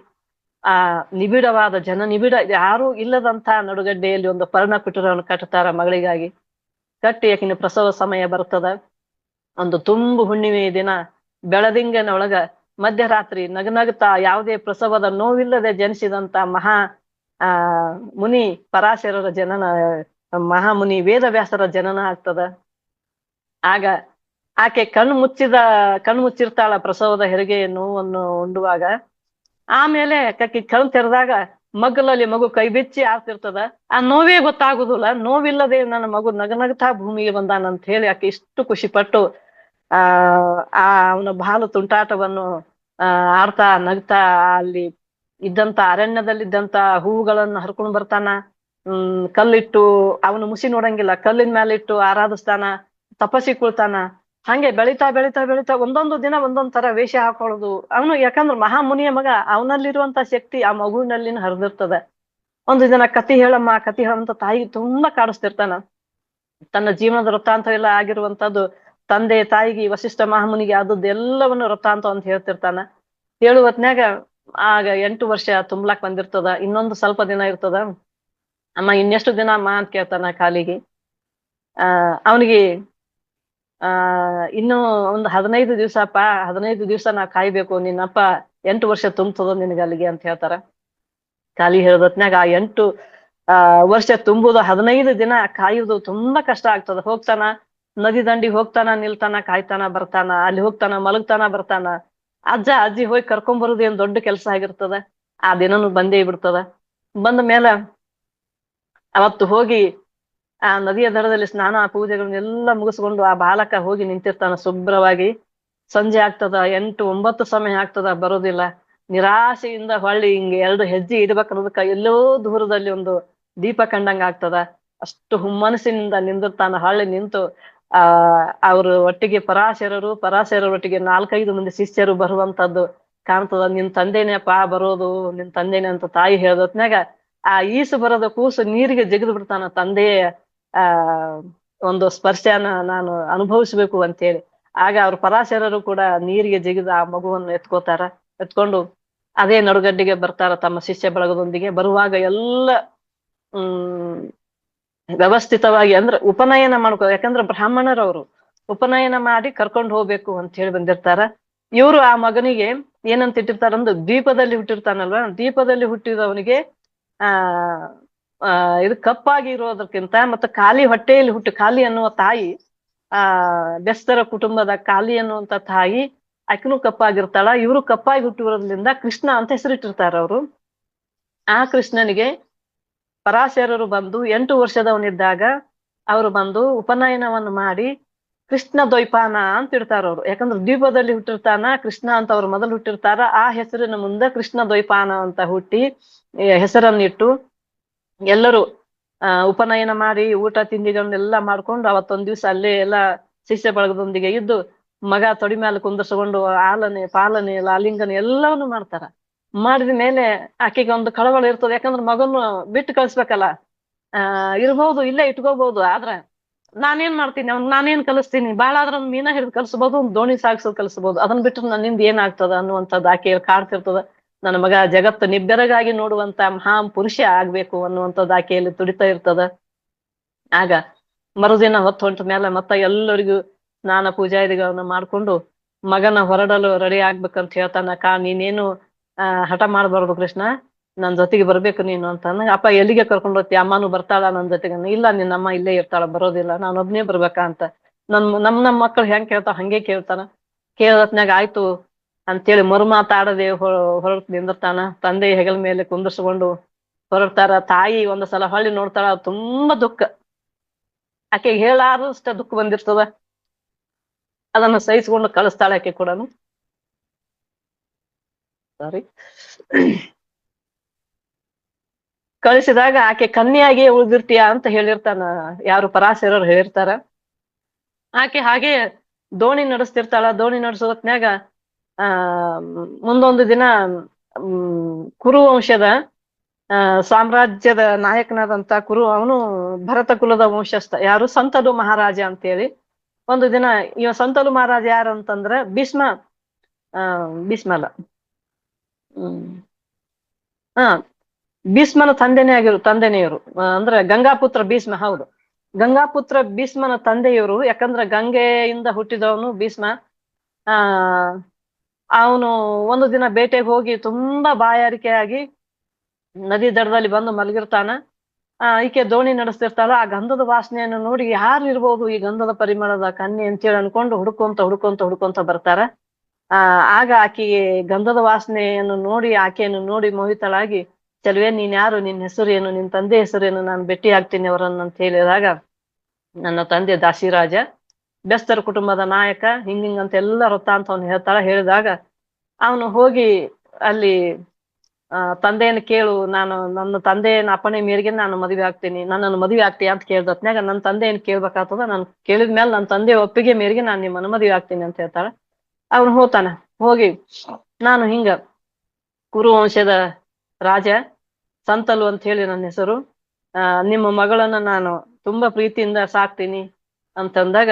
ಆ ನಿಬಿಡವಾದ ನಿಬಿಡ ಯಾರು ಇಲ್ಲದಂತ ನಡುಗಡ್ಡೆಯಲ್ಲಿ ಒಂದು ಪರ್ಣಕುಟೀರವನ್ನು ಕಟ್ಟುತ್ತಾರ ಮಗಳಿಗಾಗಿ. ಕಟ್ಟಿ ಯಾಕಿನ ಪ್ರಸವ ಸಮಯ ಬರ್ತದ. ಒಂದು ತುಂಬು ಹುಣ್ಣಿಮೆ ದಿನ ಬೆಳದಿಂಗನೊಳಗ ಮಧ್ಯರಾತ್ರಿ ನಗನಗ್ತಾ ಯಾವುದೇ ಪ್ರಸವದ ನೋವಿಲ್ಲದೆ ಜನಿಸಿದಂತ ಮುನಿ ಪರಾಶರರ ಜನನ, ಮಹಾಮುನಿ ವೇದವ್ಯಾಸರ ಜನನ ಆಗ್ತದ. ಆಗ ಆಕೆ ಕಣ್ಣು ಮುಚ್ಚಿರ್ತಾಳ ಪ್ರಸವದ ಹೆರಿಗೆಯ ನೋವನ್ನು ಉಂಡುವಾಗ. ಆಮೇಲೆ ಕಣ್ಣು ತೆರೆದಾಗ ಮಗ್ಗಲಲ್ಲಿ ಮಗು ಕೈ ಬೆಚ್ಚಿ ಆಗ್ತಿರ್ತದ. ಆ ನೋವೇ ಗೊತ್ತಾಗುದಿಲ್ಲ. ನೋವಿಲ್ಲದೆ ನನ್ನ ಮಗು ನಗನಗ್ತಾ ಭೂಮಿಗೆ ಬಂದಾನಂತ ಹೇಳಿ ಆಕೆ ಇಷ್ಟು ಖುಷಿ ಪಟ್ಟು ಅವನ ಬಾಲು ತುಂಟಾಟವನ್ನು ಆಡ್ತಾ ನಗ್ತಾ ಅಲ್ಲಿ ಇದ್ದಂತ ಅರಣ್ಯದಲ್ಲಿದ್ದಂತ ಹೂವುಗಳನ್ನು ಹರ್ಕೊಂಡು ಬರ್ತಾನ. ಕಲ್ಲಿಟ್ಟು ಅವನು ಮುಸಿ ನೋಡಂಗಿಲ್ಲ, ಕಲ್ಲಿನ ಮೇಲೆ ಇಟ್ಟು ಆರಾಧಿಸ್ತಾನ, ತಪಸ್ಸಿ ಕುಳ್ತಾನ. ಹಂಗೆ ಬೆಳಿತಾ ಬೆಳಿತಾ ಬೆಳಿತಾ ಒಂದೊಂದು ದಿನ ಒಂದೊಂದ್ ತರ ವೇಷ ಹಾಕೊಳ್ಳೋದು ಅವನು. ಯಾಕಂದ್ರೆ ಮಹಾಮುನಿಯ ಮಗ, ಅವನಲ್ಲಿರುವಂತ ಶಕ್ತಿ ಆ ಮಗುವಿನಲ್ಲಿನ ಹರಿದಿರ್ತದ. ಒಂದು ದಿನ ಕತಿ ಹೇಳಂತ ತಾಯಿಗೆ ತುಂಬಾ ಕಾಡಿಸ್ತಿರ್ತಾನ. ತನ್ನ ಜೀವನದ ವೃತ್ತಾಂತ ಎಲ್ಲ ಆಗಿರುವಂತದ್ದು ತಂದೆ ತಾಯಿಗೆ ವಸಿಷ್ಠ ಮಹಾಮುನಿಗೆ ಆದದ್ದು ಎಲ್ಲವನ್ನು ವೃತ್ತಾಂತ ಅಂತ ಹೇಳ್ತಿರ್ತಾನ. ಹೇಳುವ ಹೊತ್ನ್ಯಾಗ ಆಗ 8 ವರ್ಷ ತುಂಬಲಾಕ್ ಬಂದಿರ್ತದ. ಇನ್ನೊಂದು ಸ್ವಲ್ಪ ದಿನ ಇರ್ತದ. ಅಮ್ಮ ಇನ್ನೆಷ್ಟು ದಿನ ಅಮ್ಮ ಅಂತ ಕೇಳ್ತಾನ ಕಾಲಿಗೆ. ಅವನಿಗೆ ಇನ್ನು ಒಂದು 15 ದಿವ್ಸಪ್ಪ, 15 ದಿವ್ಸ ನಾ ಕಾಯ್ಬೇಕು, ನಿನ್ನಪ್ಪ 8 ವರ್ಷ ತುಂಬತದ ನಿನಗ ಅಲ್ಲಿಗೆ ಅಂತ ಹೇಳ್ತಾರ. ಕಾಲಿ ಹೇಳ್ದತ್ನ್ಯಾಗ ಆ 8 ವರ್ಷ ತುಂಬುದು 15 ದಿನ ಕಾಯುವುದು ತುಂಬಾ ಕಷ್ಟ ಆಗ್ತದ. ಹೋಗ್ತಾನ, ನದಿ ದಂಡಿಗೆ ಹೋಗ್ತಾನ, ನಿಲ್ತಾನ, ಕಾಯ್ತಾನ, ಬರ್ತಾನ, ಅಲ್ಲಿ ಹೋಗ್ತಾನ, ಮಲಗ್ತಾನ, ಬರ್ತಾನ. ಅಜ್ಜ ಅಜ್ಜಿ ಹೋಗಿ ಕರ್ಕೊಂಬರುದು ಏನ್ ದೊಡ್ಡ ಕೆಲಸ ಆಗಿರ್ತದ. ಆ ದಿನನು ಬಂದೇ ಬಿಡ್ತದ. ಬಂದ ಮೇಲೆ ಅವತ್ತು ಹೋಗಿ ಆ ನದಿಯ ದಡದಲ್ಲಿ ಸ್ನಾನ ಪೂಜೆಗಳನ್ನೆಲ್ಲ ಮುಗಿಸ್ಕೊಂಡು ಆ ಬಾಲಕ ಹೋಗಿ ನಿಂತಿರ್ತಾನ ಶುಭ್ರವಾಗಿ. ಸಂಜೆ ಆಗ್ತದ, 8, 9 ಸಮಯ ಆಗ್ತದ, ಬರೋದಿಲ್ಲ. ನಿರಾಶೆಯಿಂದ ಹೊಳ್ಳಿ ಹಿಂಗೆ 2 ಹೆಜ್ಜೆ ಇಡ್ಬೇಕನ್ನೋದಕ್ಕ ಎಲ್ಲೋ ದೂರದಲ್ಲಿ ಒಂದು ದೀಪ ಕಂಡಂಗ ಆಗ್ತದ. ಅಷ್ಟು ಹುಮ್ಮನಸ್ಸಿನಿಂದ ನಿಂದಿರ್ತಾನ. ಹೊಳ್ಳಿ ನಿಂತು ಅವರು ಒಟ್ಟಿಗೆ ಪರಾಶರರ ಒಟ್ಟಿಗೆ 4-5 ಮಂದಿ ಶಿಷ್ಯರು ಬರುವಂತದ್ದು ಕಾಣ್ತದ. ನಿನ್ ತಂದೆನೇಪಾ ಬರೋದು, ನಿನ್ ತಂದೆನೆ ಅಂತ ತಾಯಿ ಹೇಳ್ದತ್ನ್ಯಾಗ ಆ ಈಸು ಬರೋದ ಕೂಸು ನೀರಿಗೆ ಜಿಗಿದು ಬಿಡ್ತಾನ. ತಂದೆಯ ಒಂದು ಸ್ಪರ್ಶನ ನಾನು ಅನುಭವಿಸ್ಬೇಕು ಅಂತೇಳಿ. ಆಗ ಅವ್ರ ಪರಾಶರರು ಕೂಡ ನೀರಿಗೆ ಜಿಗಿದ ಆ ಮಗುವನ್ನು ಎತ್ಕೊಂಡು ಅದೇ ನಡುಗಡ್ಡಿಗೆ ಬರ್ತಾರ ತಮ್ಮ ಶಿಷ್ಯ ಬಳಗದೊಂದಿಗೆ. ಬರುವಾಗ ಎಲ್ಲ ವ್ಯವಸ್ಥಿತವಾಗಿ ಅಂದ್ರೆ ಉಪನಯನ ಮಾಡ್ಕೋ, ಯಾಕಂದ್ರೆ ಬ್ರಾಹ್ಮಣರವರು ಉಪನಯನ ಮಾಡಿ ಕರ್ಕೊಂಡು ಹೋಗ್ಬೇಕು ಅಂತ ಹೇಳಿ ಬಂದಿರ್ತಾರ. ಇವರು ಆ ಮಗನಿಗೆ ಏನಂತ ಇಟ್ಟಿರ್ತಾರಂದ್ರೆ, ದ್ವೀಪದಲ್ಲಿ ಹುಟ್ಟಿರ್ತಾನಲ್ವ, ದ್ವೀಪದಲ್ಲಿ ಹುಟ್ಟಿದವನಿಗೆ ಇದು ಕಪ್ಪಾಗಿ ಇರೋದಕ್ಕಿಂತ ಮತ್ತೆ ಖಾಲಿ ಹೊಟ್ಟೆಯಲ್ಲಿ ಖಾಲಿ ಅನ್ನುವ ತಾಯಿ, ಬೆಸ್ತರ ಕುಟುಂಬದ ಖಾಲಿ ಅನ್ನುವಂತ ತಾಯಿ ಆಕಿನೂ ಕಪ್ಪಾಗಿರ್ತಾಳ. ಇವರು ಕಪ್ಪಾಗಿ ಹುಟ್ಟಿರೋದ್ರಿಂದ ಕೃಷ್ಣ ಅಂತ ಹೆಸರಿಟ್ಟಿರ್ತಾರ ಅವರು. ಆ ಕೃಷ್ಣನಿಗೆ ಪರಾಶರರು ಬಂದು 8 ವರ್ಷದವನಿದ್ದಾಗ ಅವರು ಬಂದು ಉಪನಯನವನ್ನು ಮಾಡಿ ಕೃಷ್ಣ ದ್ವೈಪಾನ ಅಂತ ಇಡ್ತಾರ ಅವ್ರು. ಯಾಕಂದ್ರೆ ದ್ವೀಪದಲ್ಲಿ ಹುಟ್ಟಿರ್ತಾನ ಕೃಷ್ಣ ಅಂತ ಅವ್ರು ಮೊದಲು ಹುಟ್ಟಿರ್ತಾರ. ಆ ಹೆಸರಿನ ಮುಂದೆ ಕೃಷ್ಣ ದ್ವೈಪಾನ ಅಂತ ಹುಟ್ಟಿ ಹೆಸರನ್ನಿಟ್ಟು ಎಲ್ಲರೂ ಉಪನಯನ ಮಾಡಿ ಊಟ ತಿಂಡಿಗಳನ್ನೆಲ್ಲ ಮಾಡ್ಕೊಂಡು ಅವತ್ತೊಂದ್ ದಿವ್ಸ ಅಲ್ಲೇ ಎಲ್ಲ ಶಿಷ್ಯ ಬಳಗದೊಂದಿಗೆ ಇದ್ದು ಮಗ ತೊಡಿ ಮೇಲೆ ಕುಂದರ್ಸ್ಕೊಂಡು ಪಾಲನೆ ಲಾಲಿಂಗನೆ ಎಲ್ಲವನ್ನು ಮಾಡ್ತಾರ. ಮಾಡಿದ ಮೇಲೆ ಆಕೆಗೆ ಒಂದು ಕಳವಳ ಇರ್ತದೆ. ಯಾಕಂದ್ರೆ ಮಗನ್ನು ಬಿಟ್ಟು ಕಳ್ಸ್ಬೇಕಲ್ಲ. ಇರ್ಬಹುದು, ಇಲ್ಲೇ ಇಟ್ಕೋಬಹುದು, ಆದ್ರ ನಾನೇನ್ ಮಾಡ್ತೀನಿ ಅವ್ನ್ ನಾನೇನ್ ಕಲಿಸ್ತೀನಿ, ಬಾಳ ಆದ್ರ ಒಂದ್ ಮೀನ ಹಿಡಿದು ಕಲ್ಸ್ಬೋದು, ಒಂದ್ ದೋಣಿ ಸಾಗ್ಸೋದ್ ಕಲ್ಸ್ಬೋದು, ಅದನ್ ಬಿಟ್ರೆ ನನ್ನಿಂದ ಏನಾಗ್ತದ ಅನ್ನುವಂಥದ್ದು ಆಕೆ ಕಾಡ್ತಿರ್ತದ. ನನ್ನ ಮಗ ಜಗತ್ತು ನಿಬ್ಬೆರಗಾಗಿ ನೋಡುವಂತ ಮಹಾ ಪುರುಷ ಆಗ್ಬೇಕು ಅನ್ನುವಂಥದ್ದು ಆಕೆಯಲ್ಲಿ ತುಡಿತಾ ಇರ್ತದ. ಆಗ ಮರುದಿನ ಹೊತ್ತು ಮೇಲೆ ಮತ್ತ ಎಲ್ಲರಿಗೂ ಸ್ನಾನ ಪೂಜಾದಿಗಳನ್ನ ಮಾಡ್ಕೊಂಡು ಮಗನ ಹೊರಡಲು ರೆಡಿ ಆಗ್ಬೇಕಂತ ಹೇಳ್ತಾನ. ನೀನೇನು ಹಠ ಮಾಡ್ಬಾರ್ದು ಕೃಷ್ಣ, ನನ್ ಜೊತೆಗೆ ಬರ್ಬೇಕು ನೀನು ಅಂತ. ಅಪ್ಪ ಎಲ್ಲಿಗೆ ಕರ್ಕೊಂಡು ಹೋಗ್ತಿ, ಅಮ್ಮನು ಬರ್ತಾಳ ನನ್ ಜೊತೆಗೆ? ಇಲ್ಲ, ನಿನ್ನಮ್ಮ ಇಲ್ಲೇ ಇರ್ತಾಳ, ಬರೋದಿಲ್ಲ, ನಾನು ಒಬ್ನೇ ಬರ್ಬೇಕಾ ಅಂತ. ನಮ್ಮ ಮಕ್ಕಳು ಹೆಂಗ್ ಕೇಳ್ತಾವ ಹಂಗೆ ಕೇಳ್ತಾನ. ಕೇಳತ್ನಾಗ ಆಯ್ತು ಅಂತೇಳಿ ಮರುಮಾತಾಡದೆ ಹೊರಟ್ ನಿಂದಿರ್ತಾನ. ತಂದೆ ಹೆಗಲ ಮೇಲೆ ಕುಂದರ್ಸ್ಕೊಂಡು ಹೊರಡ್ತಾರ. ತಾಯಿ ಒಂದು ಸಲ ಹೊಳ್ಳಿ ನೋಡ್ತಾಳ, ತುಂಬಾ ದುಃಖ, ಆಕೆಗೆ ಹೇಳಾರಷ್ಟ ದುಃಖ ಬಂದಿರ್ತದ. ಅದನ್ನು ಸಹಿಸ್ಕೊಂಡು ಕಳಿಸ್ತಾಳೆ ಆಕೆ ಕೂಡ. ಸಾರಿ, ಕಳಿಸಿದಾಗ ಆಕೆ ಕನ್ಯಾಗಿ ಉಳಿದಿರ್ತೀಯ ಅಂತ ಹೇಳಿರ್ತಾನ, ಯಾರು ಪರಾಶರರು ಹೇಳಿರ್ತಾರ. ಆಕೆ ಹಾಗೆ ದೋಣಿ ನಡೆಸ್ತಿರ್ತಾಳ. ದೋಣಿ ನಡೆಸೋದ್ನ್ಯಾಗ ಮುಂದೊಂದು ದಿನ ಕುರುವಂಶದ ಸಾಮ್ರಾಜ್ಯದ ನಾಯಕನಾದಂತ ಅವನು ಭರತ ಕುಲದ ವಂಶಸ್ಥ, ಯಾರು ಸಂತಲು ಮಹಾರಾಜ ಅಂತೇಳಿ. ಒಂದು ದಿನ ಇವ ಸಂತಲು ಮಹಾರಾಜ ಯಾರಂತಂದ್ರ ಭೀಷ್ಮ ಅಲ್ಲ, ಭೀಷ್ಮನ ತಂದೆನೇ ಇವರು, ಅಂದ್ರೆ ಗಂಗಾಪುತ್ರ ಭೀಷ್ಮ. ಹೌದು, ಗಂಗಾಪುತ್ರ ಭೀಷ್ಮನ ತಂದೆ ಇವರು. ಯಾಕಂದ್ರೆ ಗಂಗೆಯಿಂದ ಹುಟ್ಟಿದವನು ಭೀಷ್ಮ. ಅವನು ಒಂದು ದಿನ ಬೇಟೆಗೆ ಹೋಗಿ ತುಂಬಾ ಬಾಯಾರಿಕೆ ಆಗಿ ನದಿ ದಡದಲ್ಲಿ ಬಂದು ಮಲಗಿರ್ತಾನ. ಈಕೆ ದೋಣಿ ನಡೆಸ್ತಿರ್ತಾಳ. ಆ ಗಂಧದ ವಾಸನೆಯನ್ನು ನೋಡಿ ಯಾರು ಇರ್ಬೋದು ಈ ಗಂಧದ ಪರಿಮಳದ ಕನ್ಯೆ ಅಂತೇಳಿ ಅನ್ಕೊಂಡು ಹುಡ್ಕೊಂತ ಬರ್ತಾರ. ಆಗ ಆಕೆಗೆ ಗಂಧದ ವಾಸನೆಯನ್ನು ನೋಡಿ ಆಕೆಯನ್ನು ನೋಡಿ ಮೋಹಿತಳಾಗಿ, ಚಲುವೆ ನೀನ್ ಯಾರು, ನಿನ್ ಹೆಸರೇನು, ನಿನ್ ತಂದೆ ಹೆಸರೇನು, ನಾನು ಭೇಟಿ ಆಗ್ತೀನಿ ಅವರನ್ನ ಅಂತ ಹೇಳಿದಾಗ, ನನ್ನ ತಂದೆ ದಾಸಿರಾಜ, ಬೆಸ್ತರ ಕುಟುಂಬದ ನಾಯಕ, ಹಿಂಗಿಂಗಂತ ಎಲ್ಲ ವೃತ್ತಾಂತ ಅವ್ನು ಹೇಳಿದಾಗ ಅವನು ಹೋಗಿ ಅಲ್ಲಿ ತಂದೆಯನ್ನು ಕೇಳು, ನನ್ನ ತಂದೆಯನ್ನ ಅಪ್ಪಣೆ ಮೇರೆಗೆ ನಾನು ಮದುವೆ ಆಗ್ತೀನಿ, ನನ್ನನ್ನು ಮದುವೆ ಆಗ್ತೀಯ ಅಂತ ಕೇಳ್ದತ್ನಾಗ, ನನ್ನ ತಂದೆಯನ್ನು ಕೇಳ್ಬೇಕಾಗ್ತದ, ನಾನು ಕೇಳಿದ್ಮೇಲೆ ನನ್ನ ತಂದೆ ಒಪ್ಪಿಗೆ ಮೇರೆಗೆ ನಾನು ನಿಮ್ಮನ್ನು ಮದುವೆ ಆಗ್ತೀನಿ ಅಂತ ಹೇಳ್ತಾಳ. ಅವನು ಹೋತಾನ. ಹೋಗಿ, ನಾನು ಹಿಂಗ ಕುರುವಂಶದ ರಾಜ ಸಂತಲು ಅಂತ ಹೇಳಿ ನನ್ನ ಹೆಸರು, ನಿಮ್ಮ ಮಗಳನ್ನ ನಾನು ತುಂಬಾ ಪ್ರೀತಿಯಿಂದ ಸಾಕ್ತೀನಿ ಅಂತಂದಾಗ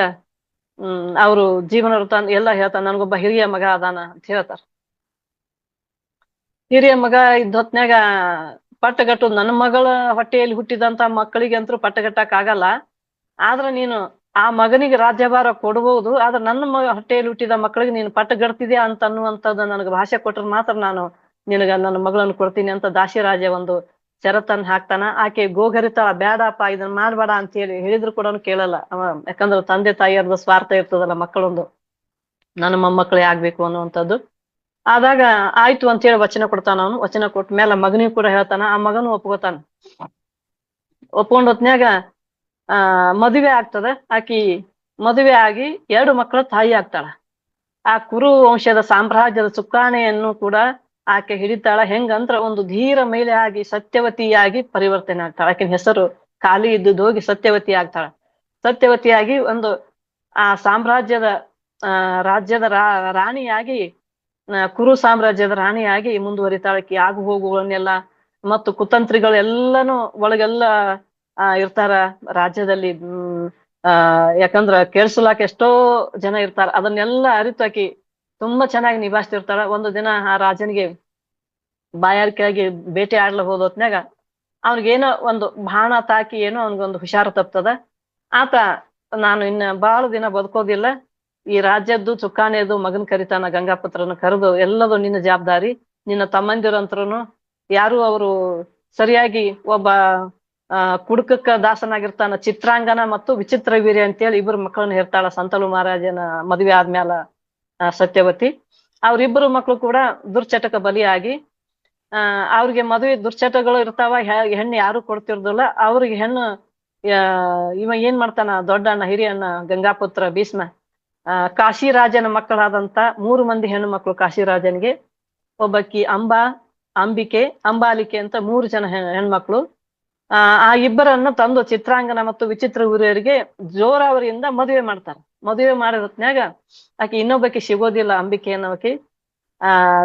ಅವರು ಜೀವನ ವೃತ್ತಾಂತ ಎಲ್ಲ ಹೇಳ್ತಾನ. ನನ್ಗೊಬ್ಬ ಹಿರಿಯ ಮಗ ಅದಾನ ಅಂತ ಹೇಳ್ತಾರ. ಹಿರಿಯ ಮಗ ಇದ್ದೊತ್ನ್ಯಾಗ ಪಟ್ಟಗಟ್ಟು, ನನ್ನ ಮಗಳ ಹೊಟ್ಟೆಯಲ್ಲಿ ಹುಟ್ಟಿದಂತ ಮಕ್ಕಳಿಗೆ ಅಂತೂ ಪಟ್ಟಗಟ್ಟಕ್ ಆಗಲ್ಲ, ಆದ್ರ ನೀನು ಆ ಮಗನಿಗೆ ರಾಜ್ಯಭಾರ ಕೊಡ್ಬೋದು, ಆದ್ರೆ ನನ್ನ ಹೊಟ್ಟೆಯಲ್ಲಿ ಹುಟ್ಟಿದ ಮಕ್ಕಳಿಗೆ ನೀನು ಪಟ್ಟಗಡ್ತಿದ್ಯಾ ಅಂತ ಅನ್ನುವಂಥದ್ದು ನನಗೆ ಭಾಷೆ ಕೊಟ್ರೆ ಮಾತ್ರ ನಾನು ನಿನಗ ನನ್ನ ಮಗಳನ್ನು ಕೊಡ್ತೀನಿ ಅಂತ ದಾಸಿರಾಜ ಒಂದು ಷರತ್ತನ್ನು ಹಾಕ್ತಾನ. ಆಕೆ ಗೋಗರಿತಾಳ, ಬೇಡಪ್ಪ ಇದನ್ನ ಮಾಡ್ಬೇಡ ಅಂತ ಹೇಳಿದ್ರು ಕೂಡ ಕೇಳಲ್ಲ ಅವ. ಯಾಕಂದ್ರೆ ತಂದೆ ತಾಯಿಯರ್ದು ಸ್ವಾರ್ಥ ಇರ್ತದಲ್ಲ, ಮಕ್ಕಳೊಂದು ನನ್ನ ಮೊಮ್ಮಕ್ಕಳೇ ಆಗ್ಬೇಕು ಅನ್ನುವಂಥದ್ದು. ಆದಾಗ ಆಯ್ತು ಅಂತೇಳಿ ವಚನ ಕೊಡ್ತಾನ. ಅವನು ವಚನ ಕೊಟ್ಟ ಮೇಲೆ ಮಗನಿಗೂ ಕೂಡ ಹೇಳ್ತಾನ. ಆ ಮಗನು ಒಪ್ಕೋತಾನ. ಒಪ್ಕೊಂಡೊತ್ನ್ಯಾಗ ಮದುವೆ ಆಗ್ತದ. ಆಕಿ ಮದುವೆ ಆಗಿ 2 ಮಕ್ಕಳ ತಾಯಿ ಆಗ್ತಾಳ. ಆ ಕುರು ವಂಶದ ಸಾಮ್ರಾಜ್ಯದ ಚುಕ್ಕಾಣಿಯನ್ನು ಕೂಡ ಆಕೆ ಹಿಡಿತಾಳ. ಹೆಂಗಂದ್ರ ಒಂದು ಧೀರ ಮಹಿಳೆ ಆಗಿ ಸತ್ಯವತಿಯಾಗಿ ಪರಿವರ್ತನೆ ಆಗ್ತಾಳ. ಆಕಿನ ಹೆಸರು ಖಾಲಿ ಇದ್ದುದು ಹೋಗಿ ಸತ್ಯವತಿ ಆಗ್ತಾಳ. ಸತ್ಯವತಿಯಾಗಿ ಒಂದು ಆ ಸಾಮ್ರಾಜ್ಯದ ರಾಜ್ಯದ ರಾಣಿಯಾಗಿ, ಕುರು ಸಾಮ್ರಾಜ್ಯದ ರಾಣಿಯಾಗಿ ಮುಂದುವರಿತಾಳಕಿ. ಆಗು ಹೋಗುಗಳನ್ನೆಲ್ಲ ಮತ್ತು ಕುತಂತ್ರಿಗಳೆಲ್ಲನೂ ಒಳಗೆಲ್ಲ ಇರ್ತಾರ ರಾಜ್ಯದಲ್ಲಿ. ಯಾಕಂದ್ರ ಕೇಳಿಸ್ಲಾಕ ಎಷ್ಟೋ ಜನ ಇರ್ತಾರ, ಅದನ್ನೆಲ್ಲ ಅರಿತು ಆಕಿ ತುಂಬಾ ಚೆನ್ನಾಗಿ ನಿಭಾಯಿಸ್ತಿರ್ತಾಳ. ಒಂದು ದಿನ ಆ ರಾಜನಿಗೆ ಬಾಯಾರಿಕೆಯಾಗಿ ಬೇಟೆ ಆಡ್ಲ ಹೋದೊತ್ನ್ಯಾಗ ಅವ್ನಿಗೇನೋ ಒಂದು ಬಾಣ ತಾಕಿ ಏನೋ ಅವ್ನಿಗೊಂದು ಹುಷಾರು ತಪ್ತದ. ಆತ ನಾನು ಇನ್ನ ಬಹಳ ದಿನ ಬದುಕೋದಿಲ್ಲ, ಈ ರಾಜ್ಯದ್ದು ಚುಕ್ಕಾಣಿಯದು ಮಗನ್ ಕರಿತಾನ, ಗಂಗಾಪುತ್ರನ ಕರೆದು, ಎಲ್ಲದು ನಿನ್ನ ಜವಾಬ್ದಾರಿ. ನಿನ್ನ ತಮ್ಮಂದಿರಂತ್ರುನು ಯಾರು ಅವರು ಸರಿಯಾಗಿ ಒಬ್ಬ ಕುಡುಕಕ್ಕ ದಾಸನಾಗಿರ್ತಾನ, ಚಿತ್ರಾಂಗನ ಮತ್ತು ವಿಚಿತ್ರ ವೀರ್ಯ ಅಂತೇಳಿ 2 ಮಕ್ಕಳನ್ನ ಹೇರ್ತಾಳ ಸಂತಲು ಮಹಾರಾಜನ ಮದುವೆ ಆದ್ಮೇಲ ಸತ್ಯವತಿ. ಅವ್ರಿಬ್ಬರು ಮಕ್ಕಳು ಕೂಡ ದುರ್ಚಟಕ ಬಲಿಯಾಗಿ, ಅವ್ರಿಗೆ ಮದುವೆ ದುರ್ಚಟಗಳು ಇರ್ತಾವ, ಹೆಣ್ಣು ಯಾರು ಕೊಡ್ತಿರ್ದಿಲ್ಲ. ಅವ್ರಿಗೆ ಹೆಣ್ಣು ಇವ ಏನ್ ಮಾಡ್ತಾನ, ದೊಡ್ಡ ಅಣ್ಣ ಹಿರಿಯಣ್ಣ ಗಂಗಾಪುತ್ರ ಭೀಷ್ಮ ಕಾಶಿರಾಜನ ಮಕ್ಕಳಾದಂತ 3 ಮಂದಿ ಹೆಣ್ಣು ಮಕ್ಕಳು ಕಾಶಿರಾಜನಿಗೆ. ಒಬ್ಬಕ್ಕಿ ಅಂಬಿಕೆ, ಅಂಬಾಲಿಕೆ ಅಂತ 3 ಜನ ಹೆಣ್ಮಕ್ಳು. ಆ ಇಬ್ಬರನ್ನ ತಂದು ಚಿತ್ರಾಂಗನ ಮತ್ತು ವಿಚಿತ್ರ ವೀರ್ಯರಿಗೆ ಜೋರಾವರಿಯಿಂದ ಮದುವೆ ಮಾಡ್ತಾರ. ಮದುವೆ ಮಾಡಿದ್ನ್ಯಾಗ ಆಕೆ ಇನ್ನೊಬ್ಬಕ್ಕೆ ಸಿಗೋದಿಲ್ಲ, ಅಂಬಿಕೆ ಅನ್ನೋಕೆ